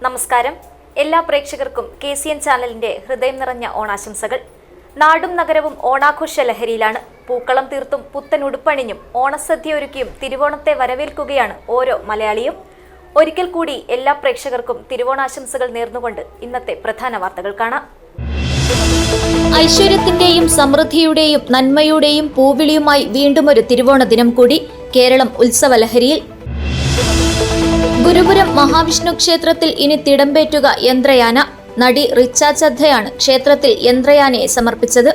നമസ്കാരം. എല്ലാ പ്രേക്ഷകർക്കും KCN ചാനലിന്റെ ഹൃദയം നിറഞ്ഞ ഓണാശംസകൾ. നാടും നഗരവും ഓണാഘോഷ ലഹരിയിലാണ്. പൂക്കളം തീർത്തും പുത്തൻ ഉടുപ്പണിഞ്ഞും ഓണസദ്യ ഒരുക്കിയും തിരുവോണത്തെ വരവേൽക്കുകയാണ് ഓരോ മലയാളിയും. ഒരിക്കൽ കൂടി എല്ലാ പ്രേക്ഷകർക്കും തിരുവോണാശംസകൾ നേർന്നുകൊണ്ട് ഇന്നത്തെ പ്രധാന വാർത്തകൾ കാണാം. ഐശ്വര്യത്തിന്റെയും സമൃദ്ധിയുടെയും നന്മയുടെയും പൂവിളിയുമായി വീണ്ടും ഒരു തിരുവോണ ദിനം കൂടി. കേരളം ഉത്സവലഹരിയിൽ. ഗുരുപുരം മഹാവിഷ്ണു ക്ഷേത്രത്തിൽ ഇനി തിടമ്പേറ്റുക യന്ത്രയാന. നടി റിച്ച ചദ്ദയാണ് ക്ഷേത്രത്തിൽ യന്ത്രയാനയെ സമർപ്പിച്ചത്.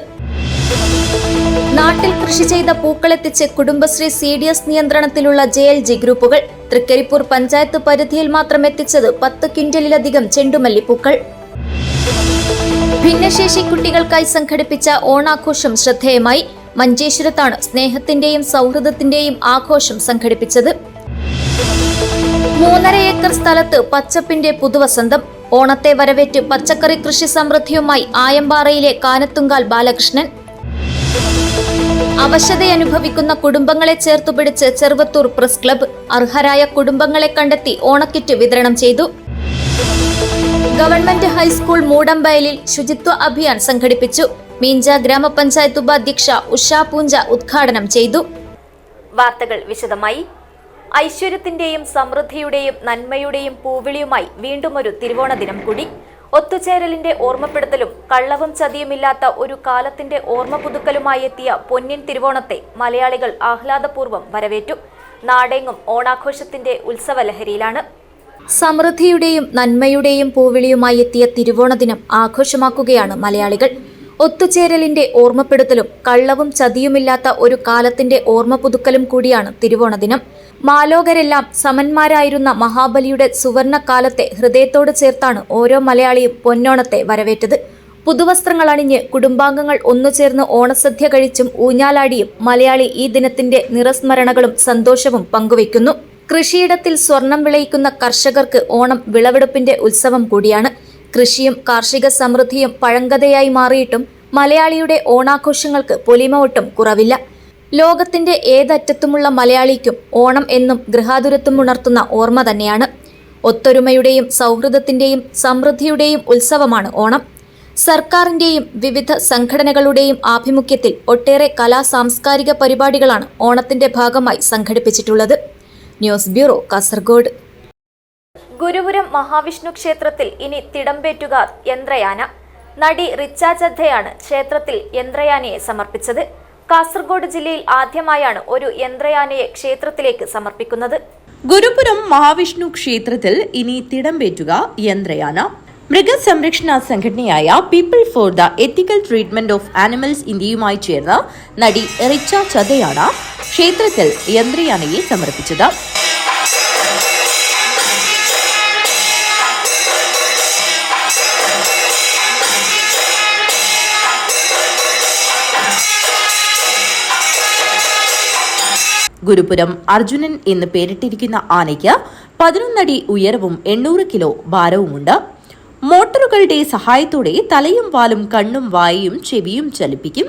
നാട്ടിൽ കൃഷി ചെയ്ത പൂക്കളെത്തിച്ച് കുടുംബശ്രീ CDS നിയന്ത്രണത്തിലുള്ള JLG ഗ്രൂപ്പുകൾ. തൃക്കരിപ്പൂർ പഞ്ചായത്ത് പരിധിയിൽ മാത്രം എത്തിച്ചത് 10 ക്വിന്റലിലധികം ചെണ്ടുമല്ലിപ്പൂക്കൾ. ഭിന്നശേഷി കുട്ടികൾക്കായി സംഘടിപ്പിച്ച ഓണാഘോഷം ശ്രദ്ധേയമായി. മഞ്ചേശ്വരത്താണ് സ്നേഹത്തിന്റെയും സൗഹൃദത്തിന്റെയും ആഘോഷം സംഘടിപ്പിച്ചത്. 3.5 ഏക്കർ സ്ഥലത്ത് പച്ചപ്പിന്റെ പുതുവസന്തം. ഓണത്തെ വരവേറ്റ് പച്ചക്കറി കൃഷി സമൃദ്ധിയുമായി ആയമ്പാറയിലെ കാനത്തുങ്കാൽ ബാലകൃഷ്ണൻ. അവശതയനുഭവിക്കുന്ന കുടുംബങ്ങളെ ചേർത്തുപിടിച്ച് ചെറുവത്തൂർ പ്രസ് ക്ലബ്ബ്. അർഹരായ കുടുംബങ്ങളെ കണ്ടെത്തി ഓണക്കിറ്റ് വിതരണം ചെയ്തു. ഗവൺമെന്റ് ഹൈസ്കൂൾ മൂടമ്പയലിൽ ശുചിത്വ അഭിയാൻ സംഘടിപ്പിച്ചു. മീഞ്ച ഗ്രാമപഞ്ചായത്ത് ഉപാധ്യക്ഷ ഉഷ പൂഞ്ച ഉദ്ഘാടനം ചെയ്തു. വാർത്തകൾ വിശദമായി. ഐശ്വര്യത്തിന്റെയും സമൃദ്ധിയുടെയും നന്മയുടെയും പൂവിളിയുമായി വീണ്ടും ഒരു തിരുവോണ ദിനം കൂടി. ഒത്തുചേരലിന്റെ ഓർമ്മപ്പെടുത്തലും കള്ളവും ചതിയുമില്ലാത്ത ഒരു കാലത്തിന്റെ ഓർമ്മ പുതുക്കലുമായി എത്തിയ പൊന്നിൻ തിരുവോണത്തെ മലയാളികൾ ആഹ്ലാദപൂർവ്വം വരവേറ്റു. നാടെങ്ങും ഓണാഘോഷത്തിന്റെ ഉത്സവലഹരിയിലാണ്. സമൃദ്ധിയുടെയും നന്മയുടെയും പൂവിളിയുമായി എത്തിയ തിരുവോണ ദിനം ആഘോഷമാക്കുകയാണ് മലയാളികൾ. ഒത്തുചേരലിന്റെ ഓർമ്മപ്പെടുത്തലും കള്ളവും ചതിയുമില്ലാത്ത ഒരു കാലത്തിന്റെ ഓർമ്മ പുതുക്കലും കൂടിയാണ് തിരുവോണ ദിനം. മാലോകരെല്ലാം സമന്മാരായിരുന്ന മഹാബലിയുടെ സുവർണ കാലത്തെ ഹൃദയത്തോട് ചേർത്താണ് ഓരോ മലയാളിയും പൊന്നോണത്തെ വരവേറ്റത്. പുതുവസ്ത്രങ്ങൾ അണിഞ്ഞ് കുടുംബാംഗങ്ങൾ ഒന്നുചേർന്ന് ഓണസദ്യ കഴിച്ചും ഊഞ്ഞാലാടിയും മലയാളി ഈ ദിനത്തിന്റെ നിറസ്മരണകളും സന്തോഷവും പങ്കുവയ്ക്കുന്നു. കൃഷിയിടത്തിൽ സ്വർണം വിളയിക്കുന്ന കർഷകർക്ക് ഓണം വിളവെടുപ്പിന്റെ ഉത്സവം കൂടിയാണ്. കൃഷിയും കാർഷിക സമൃദ്ധിയും പഴങ്കഥയായി മാറിയിട്ടും മലയാളിയുടെ ഓണാഘോഷങ്ങൾക്ക് പൊലിമ ഒട്ടും കുറവില്ല. ലോകത്തിന്റെ ഏതറ്റത്തുമുള്ള മലയാളിക്കും ഓണം എന്നും ഗൃഹാതുരത്വം ഉണർത്തുന്ന ഓർമ്മ തന്നെയാണ്. ഒത്തൊരുമയുടെയും സൗഹൃദത്തിന്റെയും സമൃദ്ധിയുടെയും ഉത്സവമാണ് ഓണം. സർക്കാരിന്റെയും വിവിധ സംഘടനകളുടെയും ആഭിമുഖ്യത്തിൽ ഒട്ടേറെ സാംസ്കാരിക പരിപാടികളാണ് ഓണത്തിന്റെ ഭാഗമായി സംഘടിപ്പിച്ചിട്ടുള്ളത്. News bureau, Kasaragod. ഗുരുപുരം മഹാവിഷ്ണു ക്ഷേത്രത്തിൽ ഇനി തിടമ്പേറ്റുക യന്ത്രയാന. നടി റിച്ച ചദ്ദയാണ് ക്ഷേത്രത്തിൽ യന്ത്രയാനയെ സമർപ്പിച്ചത്. കാസർഗോഡ് ജില്ലയിൽ ആദ്യമായാണ് ഒരു യന്ത്രയാനയെ ക്ഷേത്രത്തിലേക്ക് സമർപ്പിക്കുന്നത്. ഗുരുപുരം മഹാവിഷ്ണു ക്ഷേത്രത്തിൽ ഇനി തിടമ്പേറ്റുക യന്ത്രയാന. മൃഗസംരക്ഷണ സംഘടനയായ people for the ethical treatment of animals ഇന്ത്യയുമായി ചേർന്ന് നടി റിച്ച ചദ്ദയാണ് ക്ഷേത്രത്തിൽ യന്ത്രയാനയെ സമർപ്പിച്ചത്. ഗുരുപുരം അർജുനൻ എന്ന് പേരിട്ടിരിക്കുന്ന ആനയ്ക്ക് 11 അടി ഉയരവും 800 കിലോ ഭാരവുമുണ്ട്. മോട്ടോറുകളുടെ സഹായത്തോടെ തലയും വാലും കണ്ണും വായയും ചെവിയും ചലിപ്പിക്കും.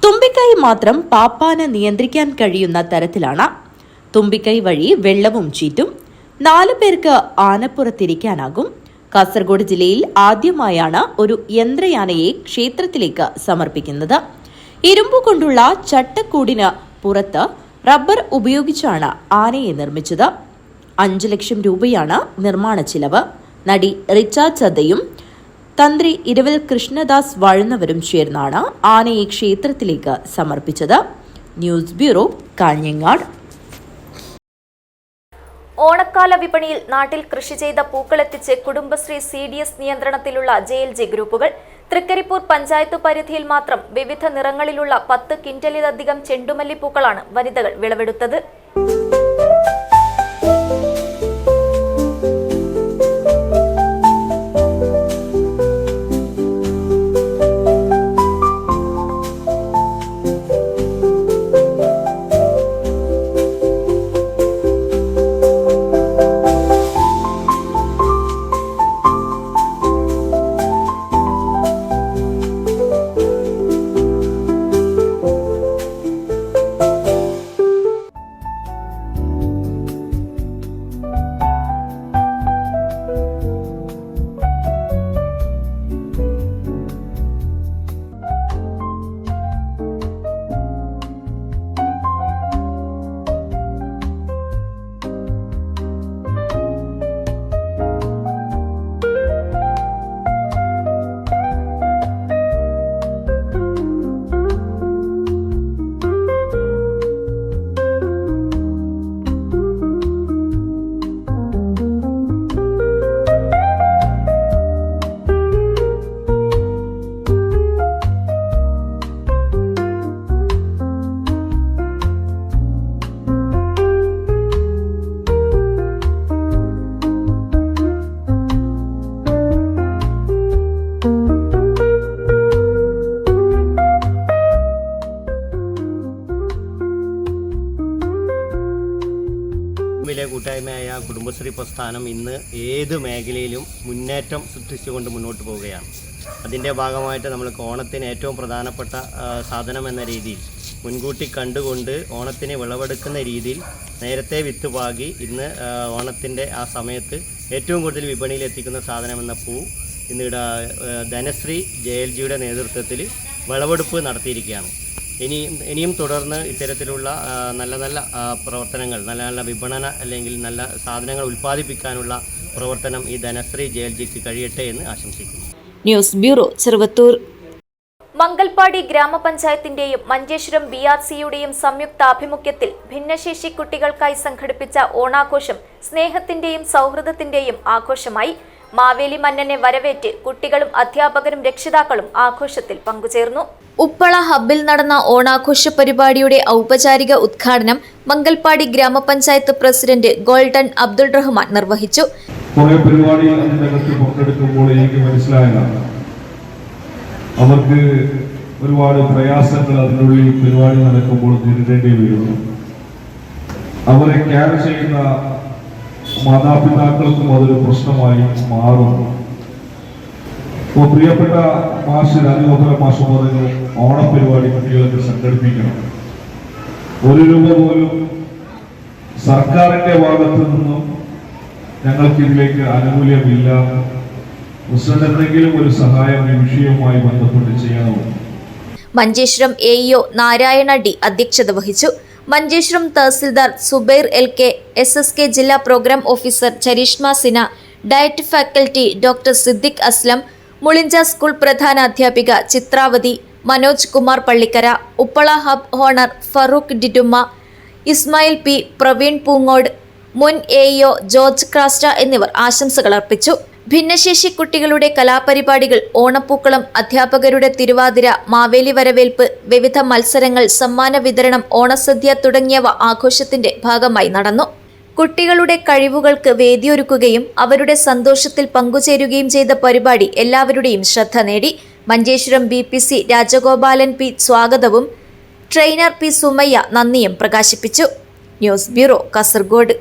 തുമ്പിക്കൈ മാത്രം പാപ്പാന് നിയന്ത്രിക്കാൻ കഴിയുന്ന തരത്തിലാണ്. തുമ്പിക്കൈ വഴി വെള്ളവും ചീറ്റും. 4 പേർക്ക് ആനപ്പുറത്തിരിക്കാനാകും. കാസർഗോഡ് ജില്ലയിൽ ആദ്യമായാണ് ഒരു യന്ത്രയാനയെ ക്ഷേത്രത്തിലേക്ക് സമർപ്പിക്കുന്നത്. ഇരുമ്പുകൊണ്ടുള്ള ചട്ടക്കൂടിന് പുറത്ത് റബ്ബർ ഉപയോഗിച്ചാണ് ആനയെ നിർമ്മിച്ചത്. 5 ലക്ഷം രൂപയാണ് നിർമ്മാണ ചിലവ്. നടി റിച്ച ചദ്ദയും തന്ത്രി ഇരവൽ കൃഷ്ണദാസ് വാഴുന്നവരും ചേർന്നാണ് ആനയെ ക്ഷേത്രത്തിലേക്ക് സമർപ്പിച്ചത്. News bureau, Kanhangad. ഓണക്കാല വിപണിയിൽ നാട്ടിൽ കൃഷി ചെയ്ത പൂക്കളെത്തിച്ച് കുടുംബശ്രീ CDS നിയന്ത്രണത്തിലുള്ള JLG ഗ്രൂപ്പുകൾ. തൃക്കരിപ്പൂർ പഞ്ചായത്ത് പരിധിയിൽ മാത്രം വിവിധ നിറങ്ങളിലുള്ള 10 ക്വിന്റലിലധികം ചെണ്ടുമല്ലിപ്പൂക്കളാണ് വനിതകൾ വിളവെടുത്തത്. കുടുംബശ്രീ പ്രസ്ഥാനം ഇന്ന് ഏത് മേഖലയിലും മുന്നേറ്റം സൃഷ്ടിച്ചുകൊണ്ട് മുന്നോട്ട് പോവുകയാണ്. അതിൻ്റെ ഭാഗമായിട്ട് നമ്മൾക്ക് ഓണത്തിന് ഏറ്റവും പ്രധാനപ്പെട്ട സാധനം എന്ന രീതിയിൽ മുൻകൂട്ടി കണ്ടുകൊണ്ട് ഓണത്തിന് വിളവെടുക്കുന്ന രീതിയിൽ നേരത്തെ വിത്ത് പാകി ഇന്ന് ഓണത്തിൻ്റെ ആ സമയത്ത് ഏറ്റവും കൂടുതൽ വിപണിയിൽ എത്തിക്കുന്ന സാധനമെന്ന പൂ ഇന്നിവിടെ ധനശ്രീ JLGയുടെ നേതൃത്വത്തിൽ വിളവെടുപ്പ് നടത്തിയിരിക്കുകയാണ്. ഇനിയും തുടർന്ന് ഇത്തരത്തിലുള്ള നല്ല നല്ല പ്രവർത്തനങ്ങൾ, നല്ല നല്ല വിപണന അല്ലെങ്കിൽ നല്ല സാധനങ്ങൾ ഉൽപ്പാദിപ്പിക്കാനുള്ള പ്രവർത്തനം ഈ ധനശ്രീ JLGക്ക് കഴിയട്ടെ എന്ന് ആശംസിക്കുന്നു. News bureau, Cheruvathur. മംഗൽപാടി ഗ്രാമപഞ്ചായത്തിന്റെയും മഞ്ചേശ്വരം BRCയുടെയും സംയുക്താഭിമുഖ്യത്തിൽ ഭിന്നശേഷി കുട്ടികൾക്കായി സംഘടിപ്പിച്ച ഓണാഘോഷം സ്നേഹത്തിന്റെയും സൗഹൃദത്തിന്റെയും ആഘോഷമായി. മാവേലി മന്നനെ വരവേറ്റ് കുട്ടികളും അധ്യാപകരും രക്ഷിതാക്കളും ആഘോഷത്തിൽ പങ്കുചേർന്നു. ഉപ്പള ഹബ്ബിൽ നടന്ന ഓണാഘോഷ പരിപാടിയുടെ ഔപചാരിക ഉദ്ഘാടനം മംഗൽപാടി ഗ്രാമപഞ്ചായത്ത് പ്രസിഡന്റ് ഗോൾഡൻ അബ്ദുൾ റഹ്മാൻ നിർവഹിച്ചു. കുറെ പരിപാടിയിൽ അതിനകത്ത് പങ്കെടുക്കുമ്പോൾ എനിക്ക് മനസ്സിലായതാണ് അവർക്ക് ഒരുപാട് പ്രയാസങ്ങൾ അതിനുള്ളിൽ പരിപാടി നടക്കുമ്പോൾ നേരിടേണ്ടി വരുന്നു. അവരെ കെയർ ചെയ്യുന്ന മാതാപിതാക്കൾക്കും അതൊരു പ്രശ്നമായി മാറുന്നു. അപ്പോൾ പ്രിയപ്പെട്ട മാഷ് രാജഗോപാല മാഷ് പറഞ്ഞു, ഓണപരിപാടി കുട്ടികൾക്ക് സംഘടിപ്പിക്കണം. 1 രൂപ പോലും സർക്കാരിന്റെ ഭാഗത്തു നിന്നും ഞങ്ങൾക്ക് ഇതിലേക്ക് ആനുകൂല്യമില്ല. പ്രസിഡന്റ് എന്തെങ്കിലും ഒരു സഹായം ഈ വിഷയവുമായി ബന്ധപ്പെട്ട് ചെയ്യണമെന്ന്. മഞ്ചേശ്വരം AEO നാരായണ D അധ്യക്ഷത വഹിച്ചു. മഞ്ചേശ്വരം തഹസിൽദാർ സുബൈർ LK, SSK ജില്ലാ programme officer Charishma Sina, diet faculty doctor Siddique Aslam, Mulinja school പ്രധാനാധ്യാപിക Chitravathi, Manoj Kumar Pallikkara, Uppala hub owner Farooq Didumma, Ismail P, Praveen Poongode, മുൻ AEO ജോർജ് ക്രാസ്റ്റ എന്നിവർ ആശംസകൾ അർപ്പിച്ചു. ഭിന്നശേഷി കുട്ടികളുടെ കലാപരിപാടികൾ, ഓണപ്പൂക്കളം, അധ്യാപകരുടെ തിരുവാതിര, മാവേലി വരവേൽപ്പ്, വിവിധ മത്സരങ്ങൾ, സമ്മാന വിതരണം, ഓണസദ്യ തുടങ്ങിയവ ആഘോഷത്തിന്റെ ഭാഗമായി നടന്നു. കുട്ടികളുടെ കഴിവുകൾക്ക് വേദിയൊരുക്കുകയും അവരുടെ സന്തോഷത്തിൽ പങ്കുചേരുകയും ചെയ്ത പരിപാടി എല്ലാവരുടെയും ശ്രദ്ധ നേടി. മഞ്ചേശ്വരം BPC രാജഗോപാലൻ P സ്വാഗതവും ട്രെയിനർ P സുമയ്യ നന്ദിയും പ്രകാശിപ്പിച്ചു. News bureau, Kasaragod.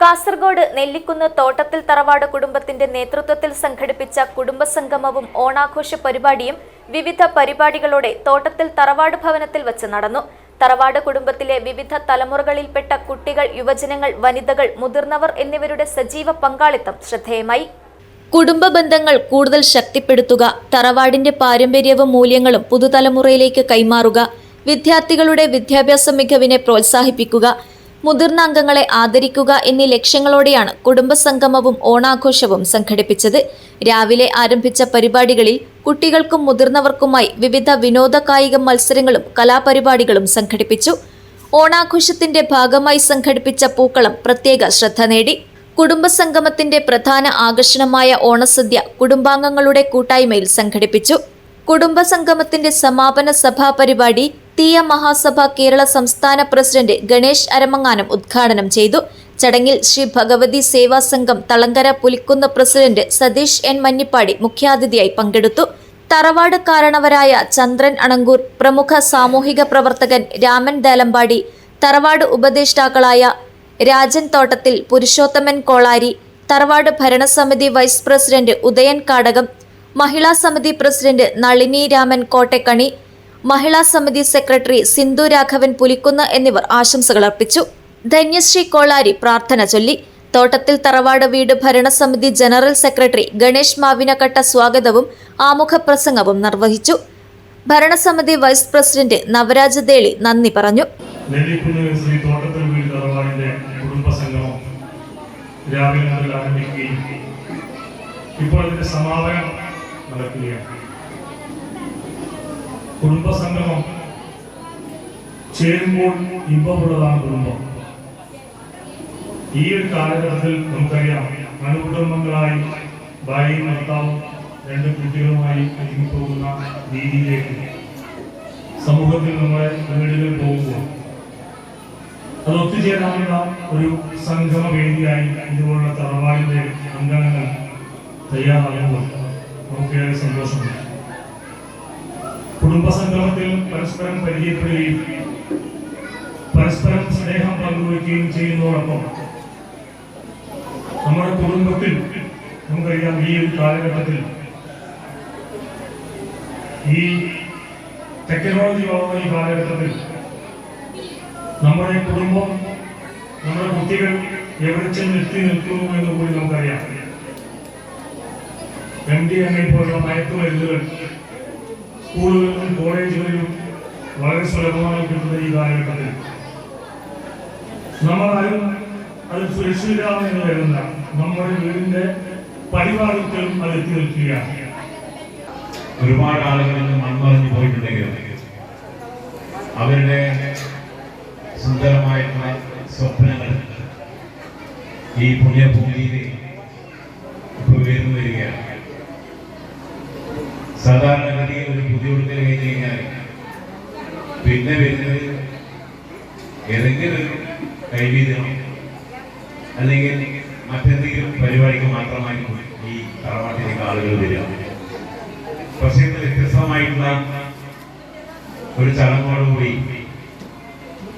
കാസർഗോഡ് നെല്ലിക്കുന്ന് തോട്ടത്തിൽ തറവാട് കുടുംബത്തിന്റെ നേതൃത്വത്തിൽ സംഘടിപ്പിച്ച കുടുംബസംഗമവും ഓണാഘോഷ പരിപാടിയും വിവിധ പരിപാടികളോടെ തോട്ടത്തിൽ തറവാട് ഭവനത്തിൽ വച്ച് നടന്നു. തറവാട് കുടുംബത്തിലെ വിവിധ തലമുറകളിൽപ്പെട്ട കുട്ടികൾ, യുവജനങ്ങൾ, വനിതകൾ, മുതിർന്നവർ എന്നിവരുടെ സജീവ പങ്കാളിത്തം ശ്രദ്ധേയമായി. കുടുംബ ബന്ധങ്ങൾ കൂടുതൽ ശക്തിപ്പെടുത്തുക, തറവാടിന്റെ പാരമ്പര്യവും മൂല്യങ്ങളും പുതുതലമുറയിലേക്ക് കൈമാറുക, വിദ്യാർത്ഥികളുടെ വിദ്യാഭ്യാസ മികവിനെ പ്രോത്സാഹിപ്പിക്കുക, മുതിർന്ന അംഗങ്ങളെ ആദരിക്കുക എന്നീ ലക്ഷ്യങ്ങളോടെയാണ് കുടുംബസംഗമവും ഓണാഘോഷവും സംഘടിപ്പിച്ചത്. രാവിലെ ആരംഭിച്ച പരിപാടികളിൽ കുട്ടികൾക്കും മുതിർന്നവർക്കുമായി വിവിധ വിനോദ കായിക മത്സരങ്ങളും കലാപരിപാടികളും സംഘടിപ്പിച്ചു. ഓണാഘോഷത്തിന്റെ ഭാഗമായി സംഘടിപ്പിച്ച പൂക്കളം പ്രത്യേക ശ്രദ്ധ നേടി. കുടുംബസംഗമത്തിന്റെ പ്രധാന ആകർഷണമായ ഓണസദ്യ കുടുംബാംഗങ്ങളുടെ കൂട്ടായ്മയിൽ സംഘടിപ്പിച്ചു. കുടുംബസംഗമത്തിന്റെ സമാപന സഭാ പരിപാടി തീയ മഹാസഭ കേരള സംസ്ഥാന പ്രസിഡന്റ് ഗണേഷ് അരമങ്ങാനം ഉദ്ഘാടനം ചെയ്തു. ചടങ്ങിൽ ശ്രീ ഭഗവതി സേവാ സംഘം തളങ്കര പുലിക്കുന്ന് പ്രസിഡന്റ് സതീഷ് N മഞ്ഞിപ്പാടി മുഖ്യാതിഥിയായി പങ്കെടുത്തു. തറവാട് കാരണവരായ ചന്ദ്രൻ അണങ്കൂർ, പ്രമുഖ സാമൂഹിക പ്രവർത്തകൻ രാമൻ ദേലമ്പാടി, തറവാട് ഉപദേഷ്ടാക്കളായ രാജൻ തോട്ടത്തിൽ, പുരുഷോത്തമൻ കോളാരി, തറവാട് ഭരണസമിതി വൈസ് പ്രസിഡന്റ് ഉദയൻ കാടകം, മഹിളാ സമിതി പ്രസിഡന്റ് നളിനി രാമൻ കോട്ടക്കണി, മഹിളാ സമിതി സെക്രട്ടറി സിന്ധു രാഘവൻ പുലിക്കുന്ന് എന്നിവർ ആശംസകൾ അർപ്പിച്ചു. ധന്യശ്രീ കോളാരി പ്രാർത്ഥന ചൊല്ലി. തോട്ടത്തിൽ തറവാട് വീട് ഭരണസമിതി ജനറൽ സെക്രട്ടറി ഗണേഷ് മാവിനക്കട്ട സ്വാഗതവും ആമുഖ പ്രസംഗവും നിർവഹിച്ചു. ഭരണസമിതി വൈസ് പ്രസിഡന്റ് നവരാജ് ദേളി നന്ദി പറഞ്ഞു. കുടുംബസംഗമം ചേരുമ്പോൾ ഇമ്പമുള്ളതാണ് കുടുംബം. ഈ ഒരു കാലഘട്ടത്തിൽ നമുക്കറിയാം, അണുകുടുംബങ്ങളായി ഭാര്യയും ഭർത്താവും 2 കുട്ടികളുമായി ഒതുങ്ങിപ്പോകുന്ന രീതിയിലേക്ക് സമൂഹത്തിൽ നമ്മളെ വീടുകൾ പോകുമ്പോൾ അത് ഒത്തുചേരാനുള്ള ഒരു സംഗമ വേദിയായി ഇതുപോലുള്ള തറവാടിന്റെ അംഗങ്ങൾ തയ്യാറാകുമ്പോൾ നമുക്കേറെ സന്തോഷമുണ്ട്. കുടുംബസംഗമത്തിൽ പരസ്പരം പരിചയപ്പെടുകയും പരസ്പരം സ്നേഹം പങ്കുവയ്ക്കുകയും ചെയ്യുന്നതോടൊപ്പം നമ്മുടെ കുടുംബത്തിൽ നമുക്കറിയാം ഈ ഒരു കാലഘട്ടത്തിൽ ഈ ടെക്നോളജി വളർന്ന ഈ കാലഘട്ടത്തിൽ നമ്മുടെ കുടുംബം, നമ്മുടെ കുട്ടികൾ എവിടെ ചെന്ന് എത്തി നിൽക്കുന്നു എന്ന് കൂടി നമുക്കറിയാം. MDMA പോലുള്ള മയക്കുമരുന്നുകൾ സ്കൂളുകളിലും കോളേജുകളിലും വളരെ സുലഭമായി കിട്ടുന്ന ഈ കാലഘട്ടത്തിൽ നമ്മളാരും അത് സുരക്ഷിതരാണെന്ന് വരുന്ന നമ്മുടെ വീടിന്റെ പരിപാടികളും അത് എത്തി നിൽക്കുകയാണ്. ഒരുപാട് ആളുകളിൽ മൺമറഞ്ഞു പോയിട്ടുണ്ടെങ്കിലും അവരുടെ സുന്ദരമായിട്ടുള്ള സ്വപ്നങ്ങൾ ഈ പുണ്യഭൂമിയിൽ ഇപ്പോൾ ഉയർന്നു വരികയാണ്. സാധാരണഗതിയിൽ ഒരു പുതിയ കഴിഞ്ഞ് കഴിഞ്ഞാൽ പിന്നെ വരുന്നത് ഏതെങ്കിലും ഒരു കൈവീതം അല്ലെങ്കിൽ മറ്റെന്തെങ്കിലും പരിപാടിക്ക് മാത്രമായിരിക്കും ഈ തറവാട്ടിലേക്ക് ആളുകൾ വരിക. പക്ഷേ ഇത് വ്യത്യസ്തമായിട്ടുള്ള ഒരു ചടങ്ങോടുകൂടി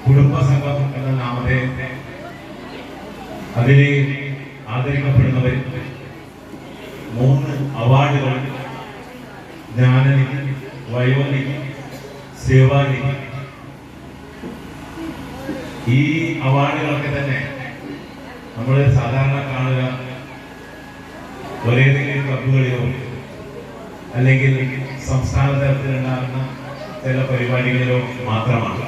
കുടുംബസംഘം എന്ന നാമധേയത്തെ അതിൽ ആദരിക്കപ്പെടുന്നവർ 3 അവാർഡുകൾ ജ്ഞാനനിധി, വയോനിധി, സേവാനിധി, ഈ അവാർഡുകളൊക്കെ തന്നെ നമ്മൾ സാധാരണ കാണുക ഒരേതെങ്കിലും ക്ലബുകളിലോ അല്ലെങ്കിൽ സംസ്ഥാന തലത്തിലുണ്ടാകുന്ന ചില പരിപാടികളിലോ മാത്രമാണ്.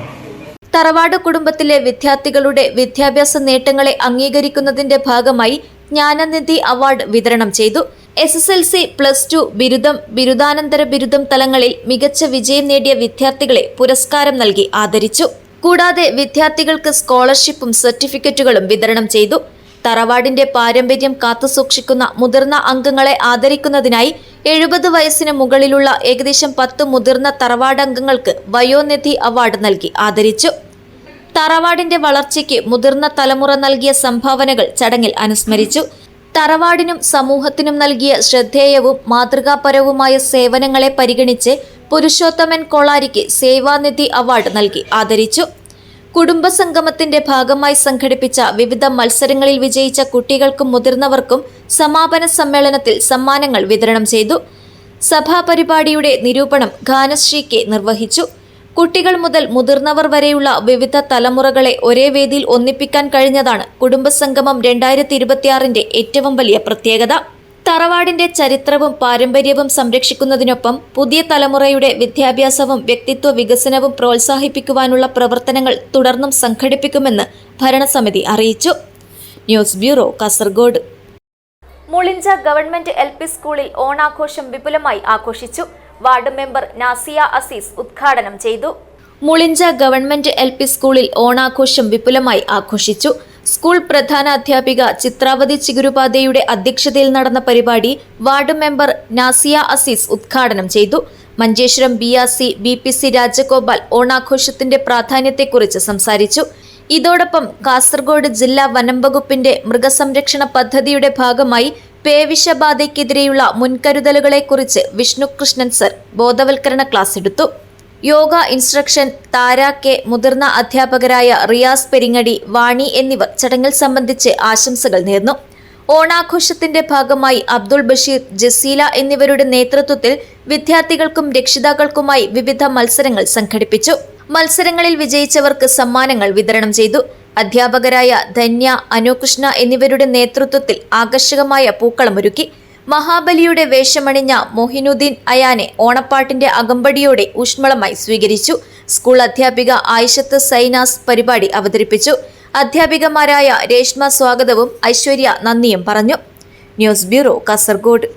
തറവാട് കുടുംബത്തിലെ വിദ്യാർത്ഥികളുടെ വിദ്യാഭ്യാസ നേട്ടങ്ങളെ അംഗീകരിക്കുന്നതിന്റെ ഭാഗമായി ജ്ഞാനനിധി അവാർഡ് വിതരണം ചെയ്തു. SSLC, +2, ബിരുദം, ബിരുദാനന്തര ബിരുദം തലങ്ങളിൽ മികച്ച വിജയം നേടിയ വിദ്യാർത്ഥികളെ പുരസ്കാരം നൽകി ആദരിച്ചു. കൂടാതെ വിദ്യാർത്ഥികൾക്ക് സ്കോളർഷിപ്പും സർട്ടിഫിക്കറ്റുകളും വിതരണം ചെയ്തു. തറവാടിന്റെ പാരമ്പര്യം കാത്തുസൂക്ഷിക്കുന്ന മുതിർന്ന അംഗങ്ങളെ ആദരിക്കുന്നതിനായി 70 വയസ്സിന് മുകളിലുള്ള ഏകദേശം 10 മുതിർന്ന തറവാടംഗങ്ങൾക്ക് വയോനിധി അവാർഡ് നൽകി ആദരിച്ചു. തറവാടിന്റെ വളർച്ചയ്ക്ക് മുതിർന്ന തലമുറ നൽകിയ സംഭാവനകൾ ചടങ്ങിൽ അനുസ്മരിച്ചു. തറവാടിനും സമൂഹത്തിനും നൽകിയ ശ്രദ്ധേയവും മാതൃകാപരവുമായ സേവനങ്ങളെ പരിഗണിച്ച് പുരുഷോത്തമൻ കോളാരിക്ക് സേവാനിധി അവാർഡ് നൽകി ആദരിച്ചു. കുടുംബസംഗമത്തിന്റെ ഭാഗമായി സംഘടിപ്പിച്ച വിവിധ മത്സരങ്ങളിൽ വിജയിച്ച കുട്ടികൾക്കും മുതിർന്നവർക്കും സമാപന സമ്മേളനത്തിൽ സമ്മാനങ്ങൾ വിതരണം ചെയ്തു. സഭാപരിപാടിയുടെ നിരൂപണം ഗാനശ്രീ കെ നിർവഹിച്ചു. കുട്ടികൾ മുതൽ മുതിർന്നവർ വരെയുള്ള വിവിധ തലമുറകളെ ഒരേ വേദിയിൽ ഒന്നിപ്പിക്കാൻ കഴിഞ്ഞതാണ് കുടുംബസംഗമം 2026ന്റെ ഏറ്റവും വലിയ പ്രത്യേകത. തറവാടിന്റെ ചരിത്രവും പാരമ്പര്യവും സംരക്ഷിക്കുന്നതിനൊപ്പം പുതിയ തലമുറയുടെ വിദ്യാഭ്യാസവും വ്യക്തിത്വ വികസനവും പ്രോത്സാഹിപ്പിക്കുവാനുള്ള പ്രവർത്തനങ്ങൾ തുടർന്നും സംഘടിപ്പിക്കുമെന്ന് ഭരണസമിതി അറിയിച്ചു. News bureau, Kasaragod. Mulinja government LP സ്കൂളിൽ ഓണാഘോഷം വിപുലമായി ആഘോഷിച്ചു. വാർഡ് മെമ്പർ നാസിയ അസീസ് ഉദ്ഘാടനം ചെയ്തു. മുളിഞ്ച ഗവൺമെന്റ് LP സ്കൂളിൽ ഓണാഘോഷം വിപുലമായി ആഘോഷിച്ചു. സ്കൂൾ പ്രധാന അധ്യാപിക ചിത്രാവതി ചിഗുരുപാതയുടെ അധ്യക്ഷതയിൽ നടന്ന പരിപാടി വാർഡ് മെമ്പർ നാസിയ അസീസ് ഉദ്ഘാടനം ചെയ്തു. മഞ്ചേശ്വരം BRC BPC രാജഗോപാൽ ഓണാഘോഷത്തിന്റെ പ്രാധാന്യത്തെക്കുറിച്ച് സംസാരിച്ചു. ഇതോടൊപ്പം കാസർഗോഡ് ജില്ലാ വനം വകുപ്പിന്റെ മൃഗസംരക്ഷണ പദ്ധതിയുടെ ഭാഗമായി പേവിഷബാധയ്ക്കെതിരെയുള്ള മുൻകരുതലുകളെക്കുറിച്ച് വിഷ്ണു കൃഷ്ണൻ സർ ബോധവൽക്കരണ ക്ലാസ് എടുത്തു. യോഗ ഇൻസ്ട്രക്ഷൻ താര കെ, മുതിർന്ന അധ്യാപകരായ റിയാസ് പെരിങ്ങടി, വാണി എന്നിവർ ചടങ്ങിൽ സംബന്ധിച്ച് ആശംസകൾ നേർന്നു. ഓണാഘോഷത്തിന്റെ ഭാഗമായി അബ്ദുൾ ബഷീർ, ജസീല എന്നിവരുടെ നേതൃത്വത്തിൽ വിദ്യാർത്ഥികൾക്കും രക്ഷിതാക്കൾക്കുമായി വിവിധ മത്സരങ്ങൾ സംഘടിപ്പിച്ചു. മത്സരങ്ങളിൽ വിജയിച്ചവർക്ക് സമ്മാനങ്ങൾ വിതരണം ചെയ്തു. അധ്യാപകരായ ധന്യ, അനുകൃഷ്ണ എന്നിവരുടെ നേതൃത്വത്തിൽ ആകർഷകമായ പൂക്കളമൊരുക്കി. മഹാബലിയുടെ വേഷമണിഞ്ഞ മൊഹിനുദ്ദീൻ അയാനെ ഓണപ്പാട്ടിന്റെ അകമ്പടിയോടെ ഊഷ്മളമായി സ്വീകരിച്ചു. സ്കൂൾ അധ്യാപിക ആയിഷത്ത് സൈനാസ് പരിപാടി അവതരിപ്പിച്ചു. അധ്യാപികമാരായ രേഷ്മ സ്വാഗതവും ഐശ്വര്യ നന്ദിയും പറഞ്ഞു. News bureau, Kasaragod.